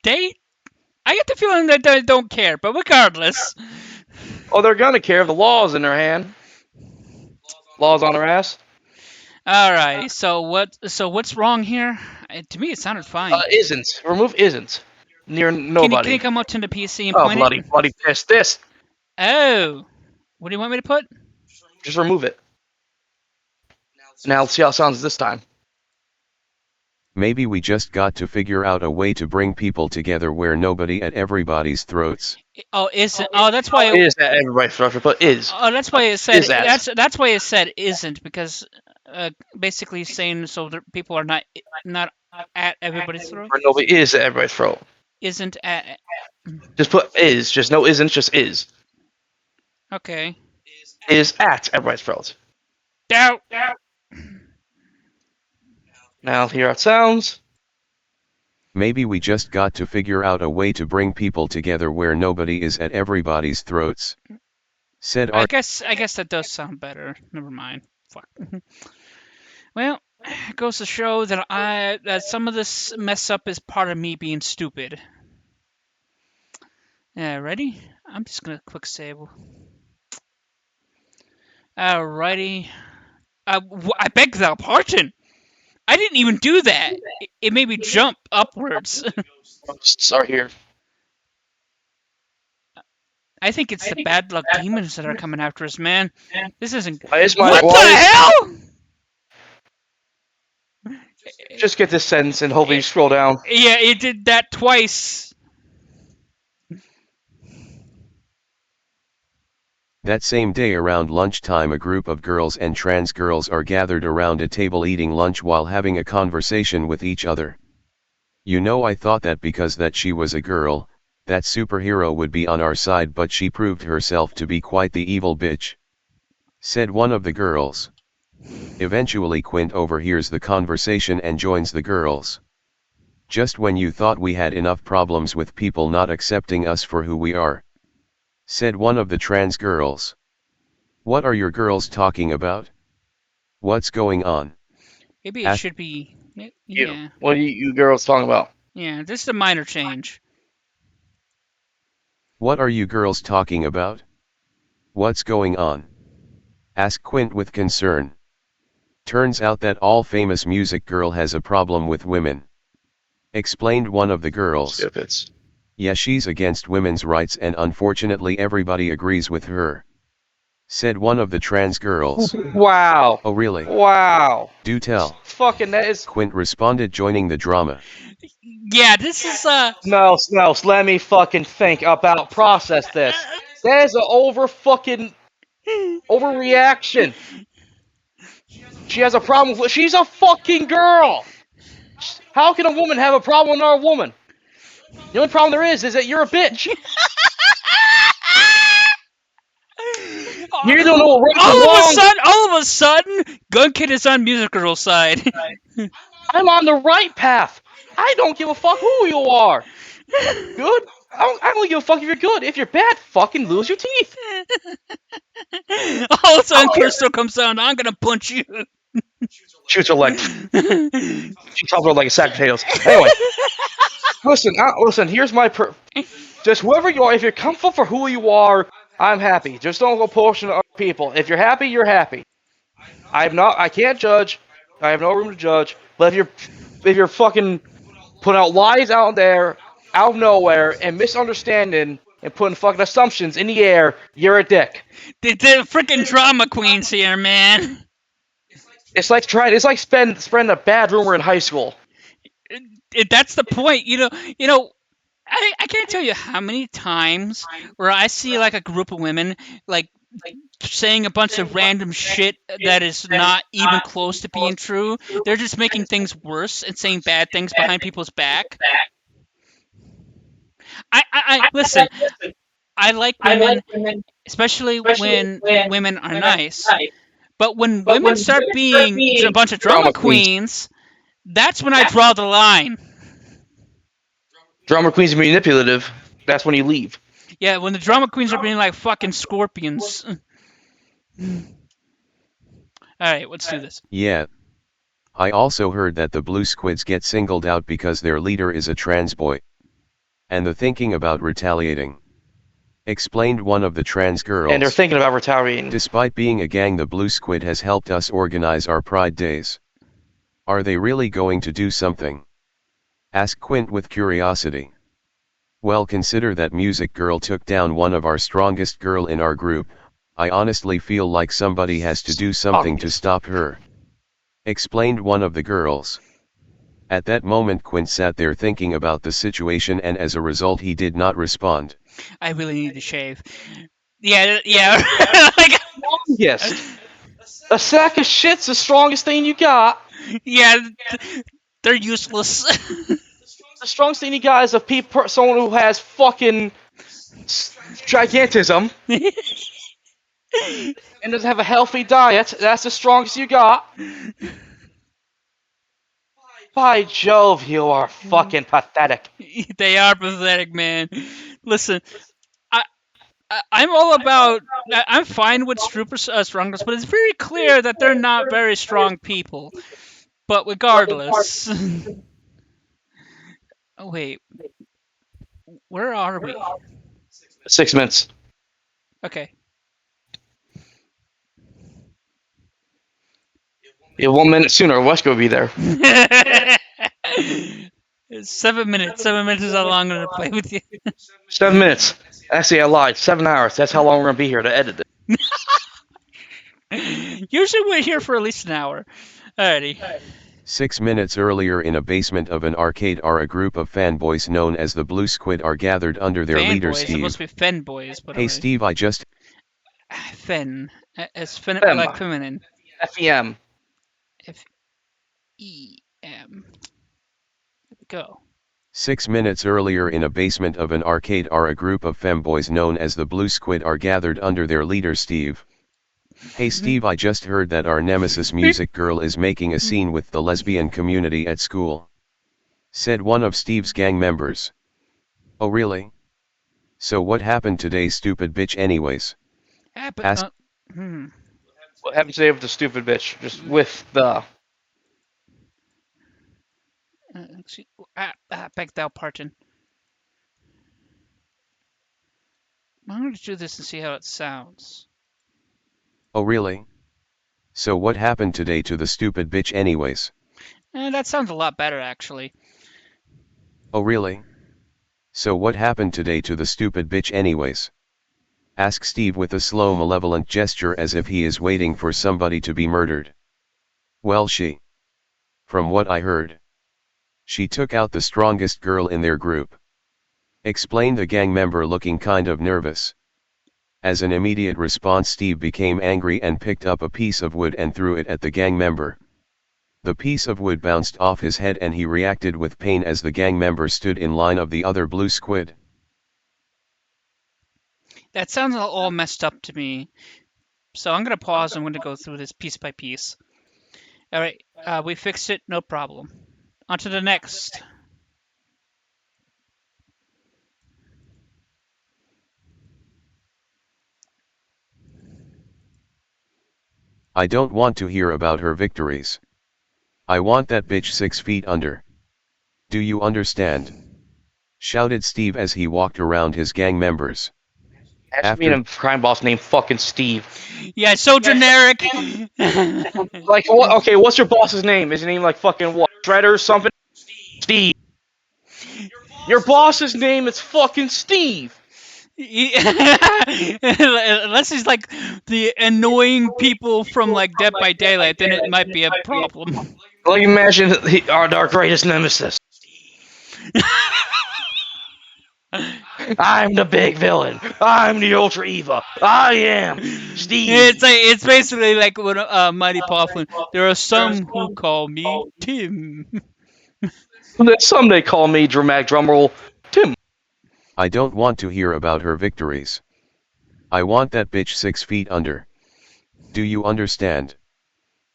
They, I get the feeling that they don't care, but regardless. Oh, they're gonna care if the law's in their hand. Law's on their ass. Alrighty, so what? So what's wrong here? To me, it sounded fine. Isn't. Remove isn't. Near Can you nobody. come up to the PC and Oh, point bloody, it? bloody piss. This. Oh, what do you want me to put? Just remove it. Now let's see how it sounds this time. Maybe we just got to figure out a way to bring people together where nobody at everybody's throats. Oh, isn't? Oh, that's why. It is at everybody's structure, but is. Oh, that's why it said. Is at. That's why it said isn't, because basically saying so that people are not at everybody's throat. Or nobody is at everybody's throat. Isn't at. Just put is. Just no isn't, just is. Okay. Is at everybody's throat. Doubt. Now hear how it sounds. Maybe we just got to figure out a way to bring people together where nobody is at everybody's throats. Said I Art. guess that does sound better. Never mind. Fuck. Well, it goes to show that some of this mess up is part of me being stupid. Yeah, ready? I'm just gonna click save. Alrighty. I beg thou pardon. I didn't even do that. It made me jump upwards. Start here. I think it's the bad luck demons that are coming after us, man. This isn't. It's What my the hell? Just get this sentence and hopefully you scroll down. Yeah, it did that twice. That same day around lunchtime, a group of girls and trans girls are gathered around a table eating lunch while having a conversation with each other. You know, I thought that because that she was a girl, that superhero would be on our side, but she proved herself to be quite the evil bitch, said one of the girls. Eventually Quint overhears the conversation and joins the girls. Just when you thought we had enough problems with people not accepting us for who we are, said one of the trans girls. What are your girls talking about? What's going on? Maybe it should be. Yeah. What are you girls talking about? Yeah, this is a minor change. What are you girls talking about? What's going on? Asked Quint with concern. Turns out that all famous music girl has a problem with women, explained one of the girls. Stupid. Yeah, she's against women's rights and unfortunately everybody agrees with her, said one of the trans girls. Wow. Oh really? Wow. Do tell. Fucking that is. Quint responded, joining the drama. Yeah, this is Smells. Let me fucking think about process this. That is an overreaction. She has a problem with. She's a fucking girl. How can a woman have a problem with another woman? The only problem there is that you're a bitch. You don't know what right all of a sudden, Gun Kid is on Music Girl's side. I'm on the right path. I don't give a fuck who you are. Good? I don't give a fuck if you're good. If you're bad, fucking lose your teeth. All of a sudden, Crystal comes down. I'm gonna punch you. Shoots her leg. She tells her like a sack of potatoes. Anyway, listen. Here's my just whoever you are. If you're comfortable for who you are, I'm happy. Just don't go pushing other people. If you're happy, you're happy. I can't judge. I have no room to judge. But if you're fucking putting out lies out there, out of nowhere, and misunderstanding and putting fucking assumptions in the air, you're a dick. The freaking drama queens here, man. It's like spreading a bad rumor in high school. That's the point. You know. I can't tell you how many times where I see like a group of women like saying a bunch of random shit that is not even close to being true. They're just making things worse and saying bad things behind people's back. I listen. I like women, especially when women are nice. But when women start being a bunch of drama queens, that's when I draw the line. Drama queens are manipulative. That's when you leave. Yeah, when the drama queens are being like fucking scorpions. Alright, let's do this. Yeah. I also heard that the blue squids get singled out because their leader is a trans boy. And the thinking about retaliating. Explained one of the trans girls. And they're thinking about retaliating. Despite being a gang, the blue squid has helped us organize our pride days. Are they really going to do something? Asked Quint with curiosity. Well, consider that music girl took down one of our strongest girl in our group. I honestly feel like somebody has to do something to stop her. Explained one of the girls. At that moment Quint sat there thinking about the situation, and as a result he did not respond. I really need to shave. Yeah. Like, Yes. A sack of shit's the strongest thing you got. yeah, they're useless. The strongest thing you got is someone who has fucking gigantism and doesn't have a healthy diet. That's the strongest you got. By Jove, you are fucking pathetic. They are pathetic, man. Listen, I'm all about. I'm fine with super strongest, but it's very clear that they're not very strong people. But regardless. Oh, wait. Where are we? 6 minutes. Okay. Yeah, 1 minute sooner, Wesker will be there. 7 minutes. 7 minutes is how long I'm going to play with you. 7 minutes. Actually, I lied. 7 hours. That's how long we're going to be here to edit it. Usually we're here for at least an hour. Alrighty. 6 minutes earlier, in a basement of an arcade, are a group of fanboys known as the Blue Squid are gathered under their leader Fanboys. Steve. It must be fen boys. But Hey Steve, I just... Fen. As Fem. like feminine. FEM. F-E-M. There we go. 6 minutes earlier, in a basement of an arcade, are a group of femboys known as the Blue Squid are gathered under their leader Steve. Hey Steve, I just heard that our nemesis music girl is making a scene with the lesbian community at school. Said one of Steve's gang members. Oh really? So what happened today, stupid bitch, anyways? Asked. What happened today with the stupid bitch? Just with the... Beg thou pardon. I'm going to do this and see how it sounds. Oh really? So what happened today to the stupid bitch anyways? That sounds a lot better, actually. Oh really? So what happened today to the stupid bitch anyways? Asked Steve with a slow malevolent gesture, as if he is waiting for somebody to be murdered. Well, from what I heard, she took out the strongest girl in their group. Explained a gang member, looking kind of nervous. As an immediate response, Steve became angry and picked up a piece of wood and threw it at the gang member. The piece of wood bounced off his head and he reacted with pain as the gang member stood in line of the other blue squid. That sounds all messed up to me. So I'm going to pause. I'm going to go through this piece by piece. Alright, we fixed it, no problem. On to the next. I don't want to hear about her victories. I want that bitch 6 feet under. Do you understand? Shouted Steve as he walked around his gang members. Actually, being a crime boss named fucking Steve. Yeah, it's so generic. Like, what? Okay, what's your boss's name? Is his name like fucking what? Shredder or something? Steve. Your boss's name is fucking Steve. Unless he's like the annoying people from like Dead by Daylight, then it might be a problem. Like, imagine our greatest nemesis. I'm the big villain. I'm the ultra evil. I am Steve. It's basically like when Mighty Powerful. There are some who call me Tim. Some they call me dramatic drumroll Tim. I don't want to hear about her victories. I want that bitch 6 feet under. Do you understand?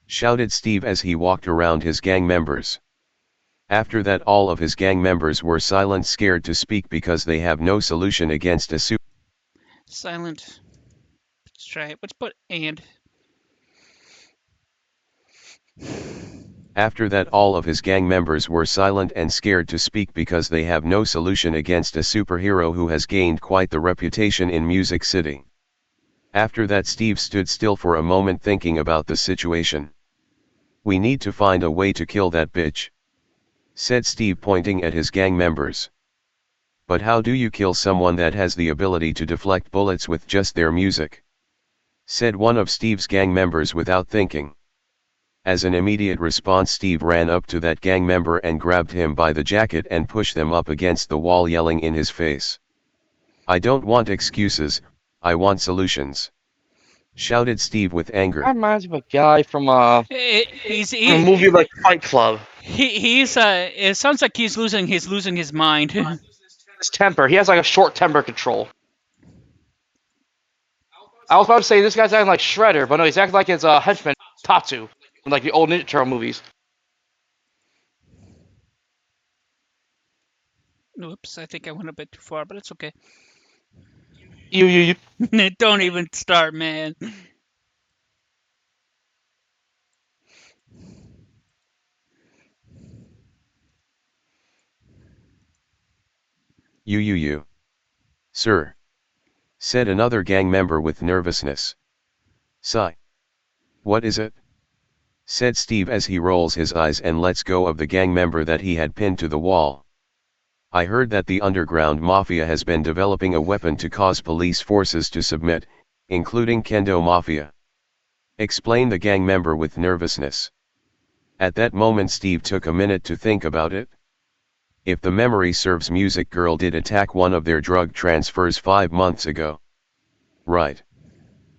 Shouted Steve as he walked around his gang members. After that, all of his gang members were silent, scared to speak because they have no solution against a Silent. Let's try it. Let's put and. After that, all of his gang members were silent and scared to speak because they have no solution against a superhero who has gained quite the reputation in Music City. After that, Steve stood still for a moment thinking about the situation. "We need to find a way to kill that bitch," said Steve, pointing at his gang members. "But how do you kill someone that has the ability to deflect bullets with just their music?" said one of Steve's gang members without thinking. As an immediate response, Steve ran up to that gang member and grabbed him by the jacket and pushed them up against the wall, yelling in his face, "I don't want excuses, I want solutions," shouted Steve with That anger. reminds me of a guy from a He's movie like Fight Club. he's It sounds like he's losing his mind. His temper. He has like a short temper control. I was about to say this guy's acting like Shredder, but no, he's acting like his henchman Tatsu from like the old Ninja Turtle movies. Oops, I think I went a bit too far, but it's okay. You. Don't even start, man. You. Sir, said another gang member with nervousness. "Sigh. What is it?" said Steve as he rolls his eyes and lets go of the gang member that he had pinned to the wall. "I heard that the underground mafia has been developing a weapon to cause police forces to submit, including Kendo Mafia," explained the gang member with nervousness. At that moment, Steve took a minute to think about it. If the memory serves, Music Girl did attack one of their drug transfers 5 months ago. "Right,"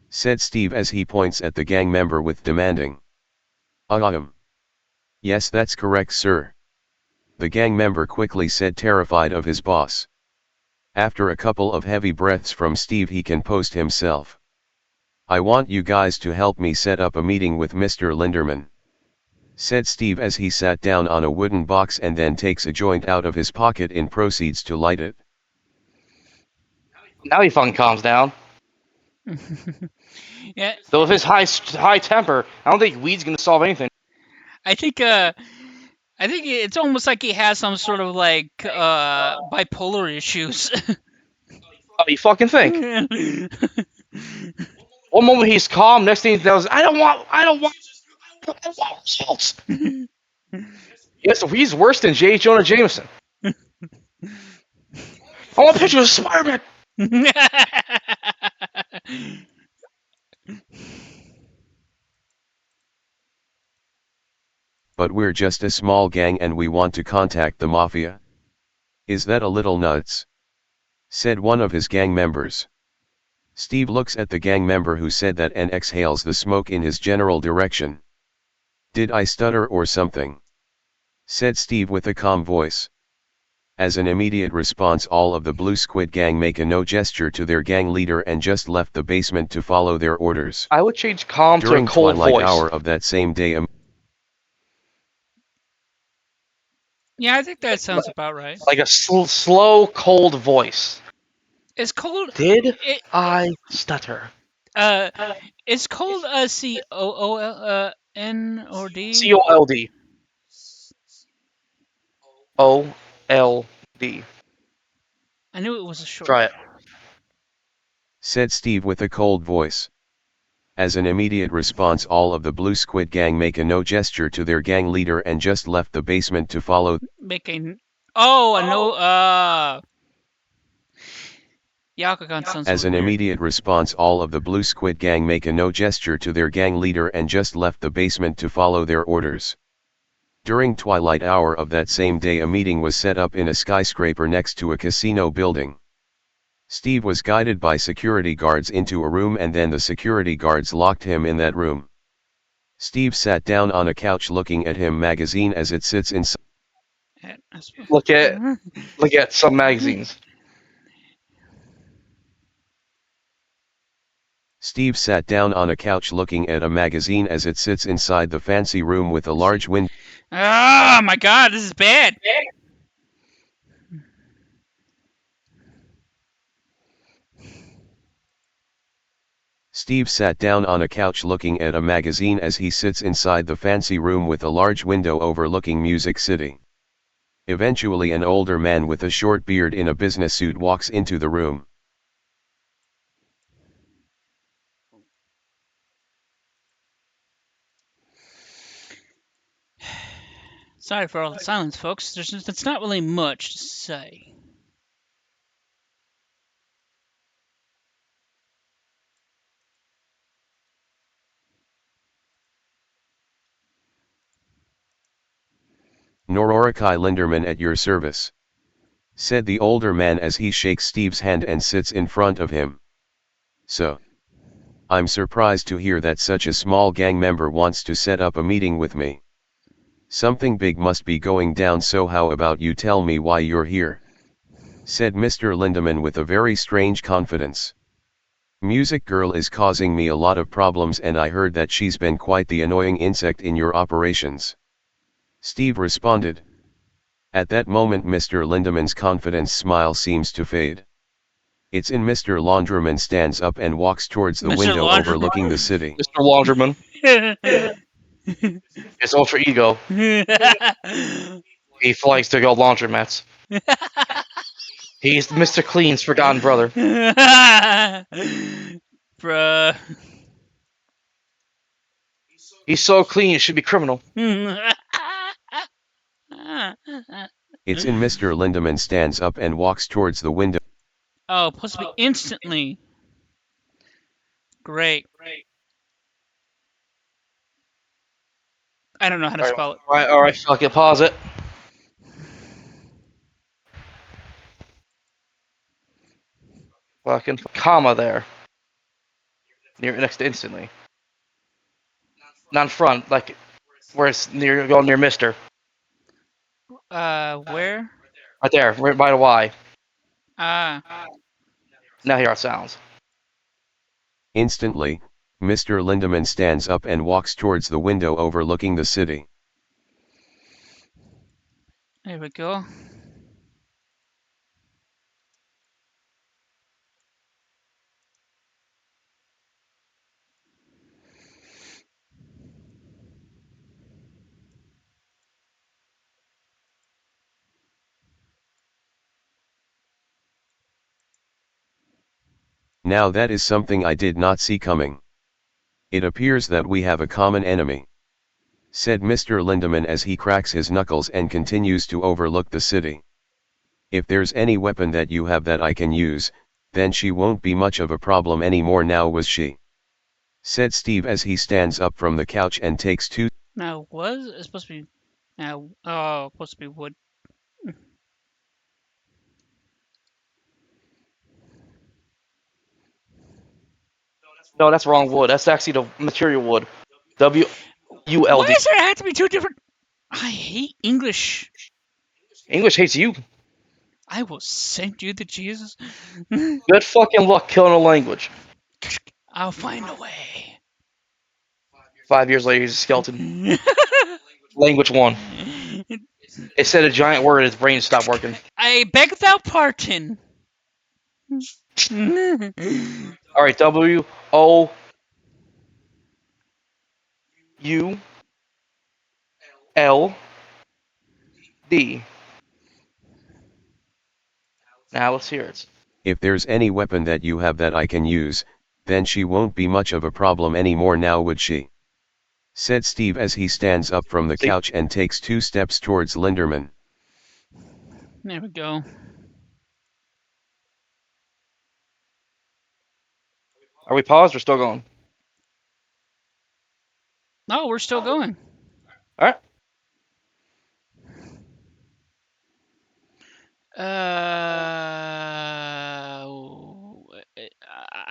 said Steve as he points at the gang member with demanding. "Yes, that's correct, sir," the gang member quickly said, terrified of his boss. After a couple of heavy breaths from Steve, he composed himself. "I want you guys to help me set up a meeting with Mr. Linderman," said Steve as he sat down on a wooden box and then takes a joint out of his pocket and proceeds to light it. Now he fucking calms down. Yeah, Though with his high temper, I don't think weed's gonna solve anything. I think it's almost like he has some sort of like bipolar issues. Oh, you fucking think? One moment he's calm, next thing he knows, I don't want results. Yes, he's worse than J. Jonah Jameson. I want pictures of Spider-Man. "But we're just a small gang and we want to contact the mafia. Is that a little nuts?" said one of his gang members. Steve looks at the gang member who said that and exhales the smoke in his general direction. "Did I stutter or something?" said Steve with a calm voice. As an immediate response, all of the Blue Squid gang make a no gesture to their gang leader and just left the basement to follow their orders. I would change calm to a During cold twilight voice. hour of that same day, Yeah, I think that sounds about right. Like a slow, cold voice. It's cold. Did It I stutter? it's called COOLN or D. COLD. OLD. I knew it was a short. Try it. said Steve with a cold voice. As an immediate response, all of the Blue Squid gang make a no gesture to their gang leader and just left the basement to follow. Making a no. Yakugan sounds. As an weird. immediate response, all of the Blue Squid gang make a no gesture to their gang leader and just left the basement to follow their orders. During twilight hour of that same day, a meeting was set up in a skyscraper next to a casino building. Steve was guided by security guards into a room and then the security guards locked him in that room. Steve sat down on a couch looking at him magazine as it sits inside. Look at some magazines. Steve sat down on a couch looking at a magazine as it sits inside the fancy room with a large window. Oh my god, this is bad. Steve sat down on a couch looking at a magazine as he sits inside the fancy room with a large window overlooking Music City. Eventually an older man with a short beard in a business suit walks into the room. Sorry for all the silence, folks. It's not really much to say. Nororikai Linderman at your service, said the older man as he shakes Steve's hand and sits in front of him. So, I'm surprised to hear that such a small gang member wants to set up a meeting with me. Something big must be going down, so how about you tell me why you're here? Said Mr. Lindemann with a very strange confidence. Music Girl is causing me a lot of problems and I heard that she's been quite the annoying insect in your operations. Steve responded. At that moment Mr. Lindemann's confidence smile seems to fade. It's in Mr. Laundryman stands up and walks towards the Mr. window Laundry. overlooking the city. Mr. Laundryman, his alter ego. He likes to go laundromats. He's Mr. Clean's forgotten brother. Bruh. He's so clean, it should be criminal. It's in Mr. Lindemann stands up and walks towards the window. Oh, supposed to be instantly. Great. I don't know how to spell it. Alright, fuck it, pause it. Fucking comma there. Next to instantly. Not in front, like where it's near going near Mister. Where? Right there, right by the Y. Ah. Now here are sounds. Instantly, Mr. Lindemann stands up and walks towards the window overlooking the city. There we go. Now that is something I did not see coming. It appears that we have a common enemy, said Mr. Lindemann as he cracks his knuckles and continues to overlook the city. If there's any weapon that you have that I can use, then she won't be much of a problem anymore now, was she? Said Steve as he stands up from the couch and takes two. Now, it's supposed to be. Now, oh, supposed to be wood. No, that's wrong wood. That's actually the material wood. WULD. Why does there have to be two different? I hate English. English hates you. I will send you to Jesus. Good fucking luck killing a language. I'll find a way. 5 years later, he's a skeleton. Language 1. It said a giant word, his brain stopped working. I beg thou pardon. Alright, WOUD. Now let's hear it. If there's any weapon that you have that I can use, then she won't be much of a problem anymore now, would she? Said Steve as he stands up from the couch and takes 2 steps towards Linderman. There we go. Are we paused or still going? No, we're still going. Alright.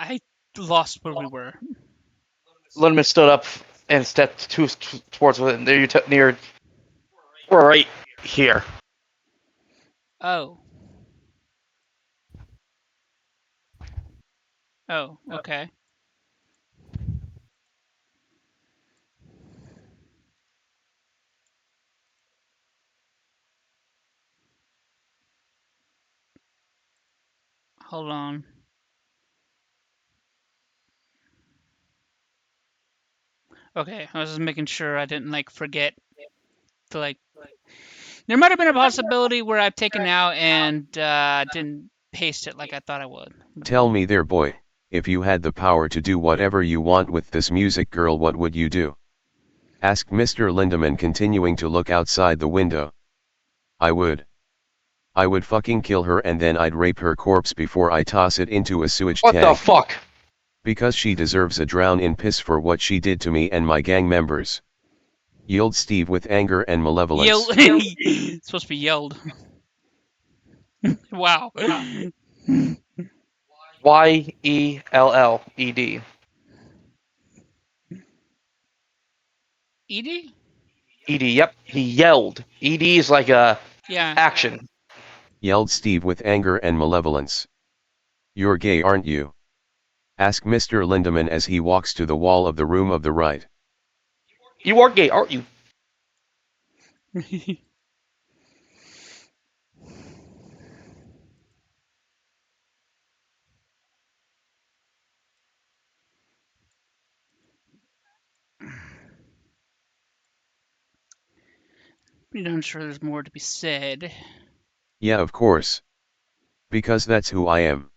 I lost where we were. Lindemann stood up and stepped towards near. We're right here. Oh. Oh, okay. Hold on. Okay, I was just making sure I didn't like forget to like. There might have been a possibility where I've taken out and didn't paste it like I thought I would. Tell me there, boy, if you had the power to do whatever you want with this music girl, what would you do? Asked Mr. Lindemann, continuing to look outside the window. I would fucking kill her, and then I'd rape her corpse before I toss it into a sewage What the tank. fuck? Because she deserves a drown in piss for what she did to me and my gang members. Yelled Steve with anger and malevolence. It's supposed to be yelled. Wow. Yelled. Edie? Ed. Yep, he yelled. Ed is like a Yeah. action. Yelled Steve with anger and malevolence. You're gay, aren't you? Asked Mr. Lindemann as he walks to the wall of the room of the right. You are gay, aren't you? I'm sure there's more to be said. Yeah, of course. Because that's who I am.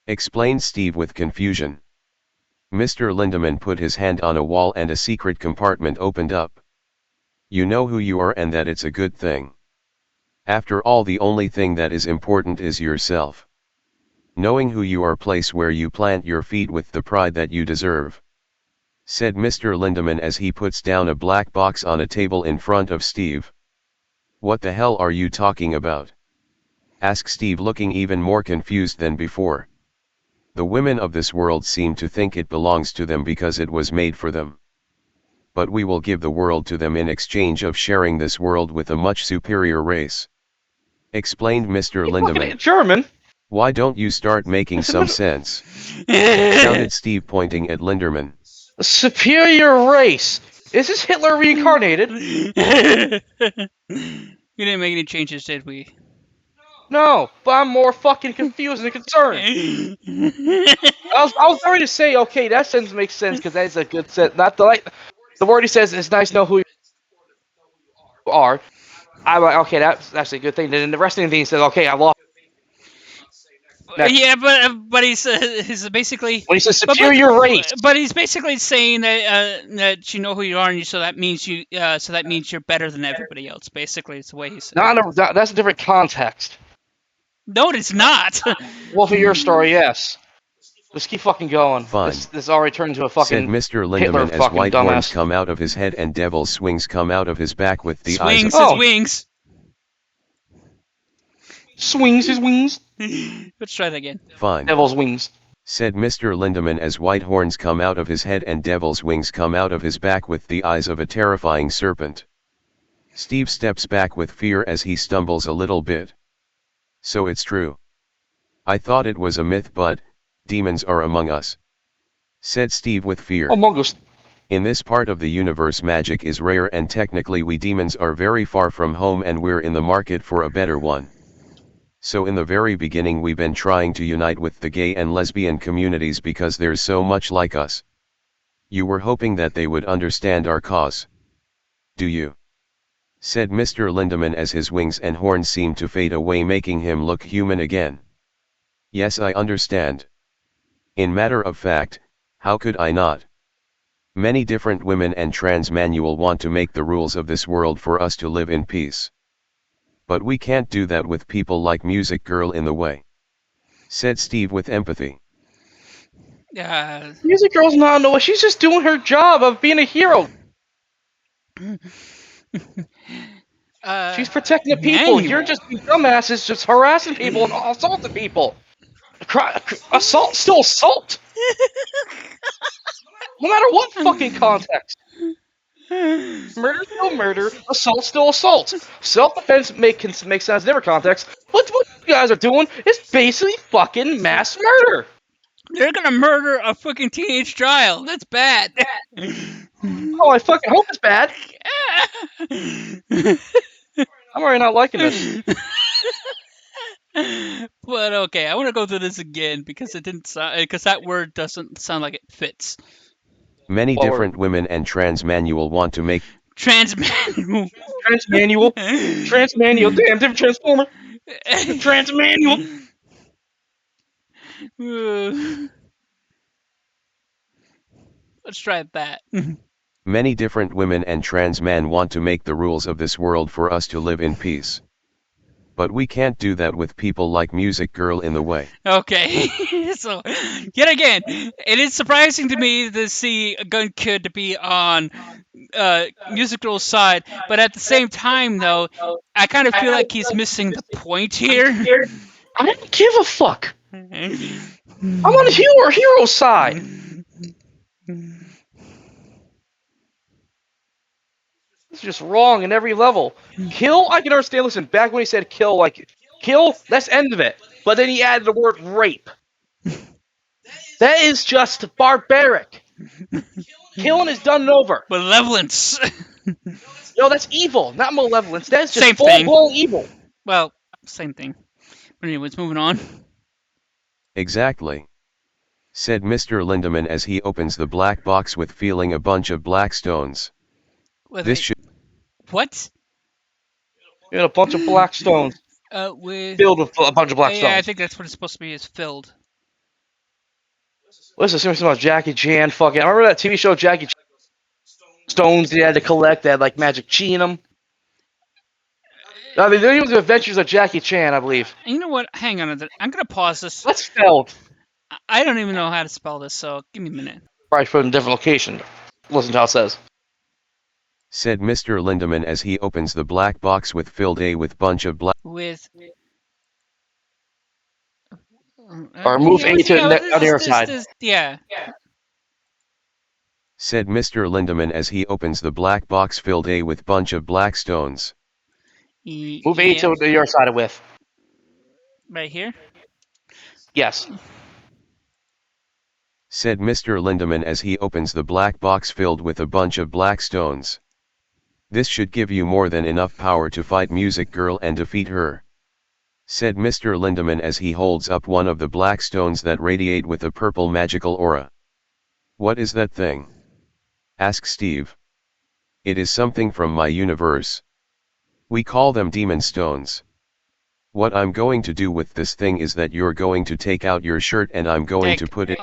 Explained Steve with confusion. Mr. Lindemann put his hand on a wall and a secret compartment opened up. You know who you are, and that it's a good thing. After all, the only thing that is important is yourself. Knowing who you are, place where you plant your feet with the pride that you deserve. Said Mr. Lindemann as he puts down a black box on a table in front of Steve. What the hell are you talking about? Asked Steve, looking even more confused than before. The women of this world seem to think it belongs to them because it was made for them. But we will give the world to them in exchange of sharing this world with a much superior race. Explained Mr. Lindemann. German. Why don't you start making some sense? Shouted Steve, pointing at Linderman. A superior race. Is this Hitler reincarnated? We didn't make any changes, did we? No, but I'm more fucking confused and concerned. I was ready to say, okay, that sentence makes sense because that is a good sentence. Not the word he says, it's nice to know who you are. I'm like, okay, that's a good thing. Then the rest of the thing he says, okay, I lost. Next. Yeah, but he's basically When he says superior race, but he's basically saying that you know who you are, and so that means you're better than everybody else. Basically, it's the way he said. That's a different context. No, it's not. Well, for your story, yes. Let's keep fucking going. Fine. This already turned into a fucking said Mr. Hitler Lindemann as fucking white dumbass. horns come out of his head and devil's swings come out of his back with the Swings eyes his wings. Swings his wings. Let's try that again. Fine. Devil's wings. Said Mr. Lindemann as white horns come out of his head and devil's wings come out of his back with the eyes of a terrifying serpent. Steve steps back with fear as he stumbles a little bit. So it's true. I thought it was a myth, but demons are among us. Said Steve with fear. Among us. In this part of the universe, magic is rare, and technically we demons are very far from home, and we're in the market for a better one. So in the very beginning we've been trying to unite with the gay and lesbian communities because there's so much like us. You were hoping that they would understand our cause. Do you? Said Mr. Lindemann as his wings and horns seemed to fade away, making him look human again. Yes, I understand. In matter of fact, how could I not? Many different women and trans manual want to make the rules of this world for us to live in peace. But we can't do that with people like Music Girl in the way. Said Steve with empathy. Music Girl's not in the way. She's just doing her job of being a hero. She's protecting the people. You're just dumbasses, just harassing people and assaulting people. Assault, still assault. No matter what fucking context. Murder, still murder. Assault, still assault. Self-defense makes sense in different contexts. What you guys are doing is basically fucking mass murder. They're gonna murder a fucking teenage child. That's bad. Oh, I fucking hope it's bad. I'm already not liking this. But okay, I want to go through this again because it didn't sound, because that word doesn't sound like it fits. Many What word? different women and trans manual want to make Transmanual. Transmanual. Transmanual. Damn, different transformer. Transmanual. Let's try that. Many different women and trans men want to make the rules of this world for us to live in peace. But we can't do that with people like Music Girl in the way. Okay, so yet again, it is surprising to me to see a Gun Kid to be on Music Girl's side, but at the same time, though, I kind of feel like he's missing the point here. I don't give a fuck. I'm on the hero side. It's just wrong in every level. Kill, I can understand. Listen, back when he said kill, like, kill, that's end of it. But then he added the word rape. That is just barbaric. Killing is done and over. Malevolence. Yo, that's evil, not malevolence. That's just Same thing. full-blown evil. Well, same thing. But anyways, moving on. Exactly. Said Mr. Lindemann as he opens the black box with feeling a bunch of black stones. Wait, This wait. should What? You got a bunch of black stones With filled with a bunch of black yeah, I stones. think that's what it's supposed to be. Is filled. Listen, something about Jackie Chan. Fucking, I remember that TV show Jackie Chan. Stones he had to collect. They had like magic chi in them. I mean, they're the Adventures of Jackie Chan, I believe. And you know what? Hang on a minute. I'm gonna pause this. That's spelled. I don't even know how to spell this, so give me a minute. Probably put in a different location. Listen to how it says. said Mr. Lindemann as he opens the black box with filled a with bunch of black. With Or move A to on the other side. Yeah. Said Mr. Lindemann as he opens the black box filled a with bunch of black stones. Move A to the other side with. Right here? Yes. Said Mr. Lindemann as he opens the black box filled with a bunch of black stones. This should give you more than enough power to fight Music Girl and defeat her. Said Mr. Lindemann as he holds up one of the black stones that radiate with a purple magical aura. What is that thing? Asks Steve. It is something from my universe. We call them demon stones. What I'm going to do with this thing is that you're going to take out your shirt and I'm going to put it.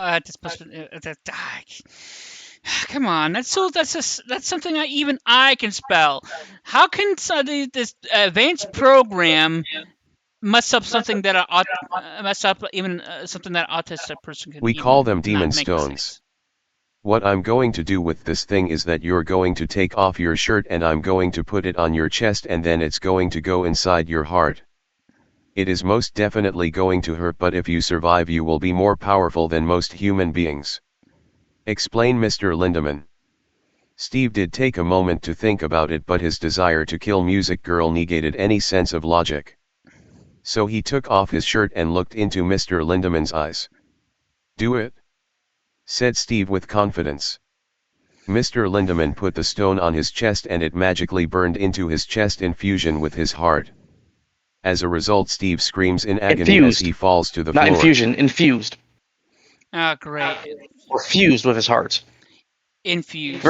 Come on, that's something even I can spell. How can this advanced program mess up something that something that autistic person could? We call them not demon make stones. sense. What I'm going to do with this thing is that you're going to take off your shirt and I'm going to put it on your chest and then it's going to go inside your heart. It is most definitely going to hurt, but if you survive you will be more powerful than most human beings. Explain Mr. Lindemann. Steve did take a moment to think about it, but his desire to kill Music Girl negated any sense of logic. So he took off his shirt and looked into Mr. Lindemann's eyes. Do it? Said Steve with confidence. Mr. Lindemann put the stone on his chest and it magically burned into his chest in fusion with his heart. As a result, Steve screams in agony as he falls to the floor. Not infusion, infused. Oh, great. Or fused with his heart. Infused.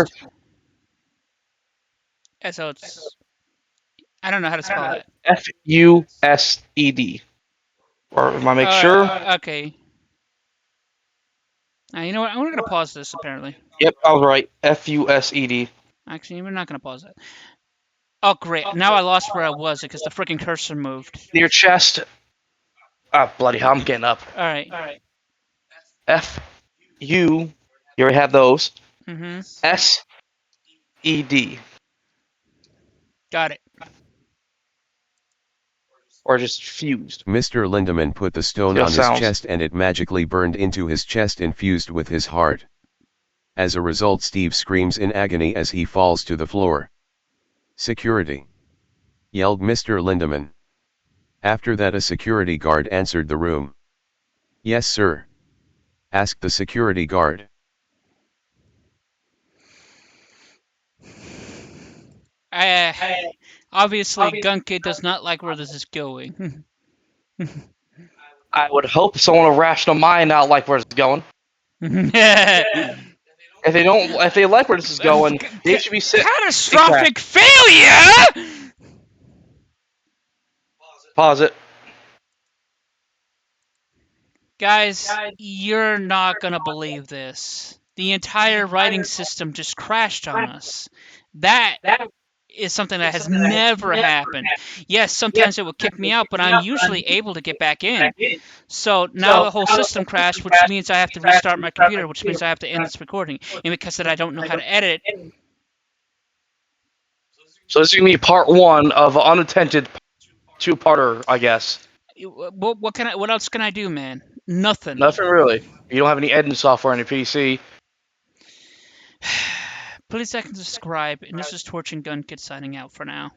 So it's... I don't know how to spell that. F-U-S-E-D. Or am I make sure? Okay. You know what? I'm going to pause this, apparently. Yep, I was right. F-U-S-E-D. Actually, we're not going to pause it. Oh, great. Now I lost where I was because the freaking cursor moved. Your chest. Ah, bloody hell, I'm getting up. All right. F-U. You already have those. Mm-hmm. S-E-D. Got it. Or just fused. Mr. Lindemann put the stone on his chest and it magically burned into his chest infused with his heart. As a result, Steve screams in agony as he falls to the floor. Security! Yelled Mr. Lindemann. After that, a security guard answered the room. Yes, sir. Asked the security guard. Obviously, Gun Kid does not like where this is going. I would hope someone with rational mind not like where it's going. Well, if they like where this is going, they should be set. Catastrophic failure! Pause it. Guys, you're not gonna believe this. The entire writing system just crashed on us. That is something that has never happened. Yes, sometimes it will kick me out, but I'm usually able to get back in. So now the whole system crashed, which means I have to restart my computer, which means I have to end this recording. And because I don't know how to edit, So this is gonna be part 1 of an unattended 2-parter, I guess. what else can I do, man? Nothing. Nothing really. You don't have any editing software on your PC. Please like and subscribe, and this is Torch and Gun Kid signing out for now.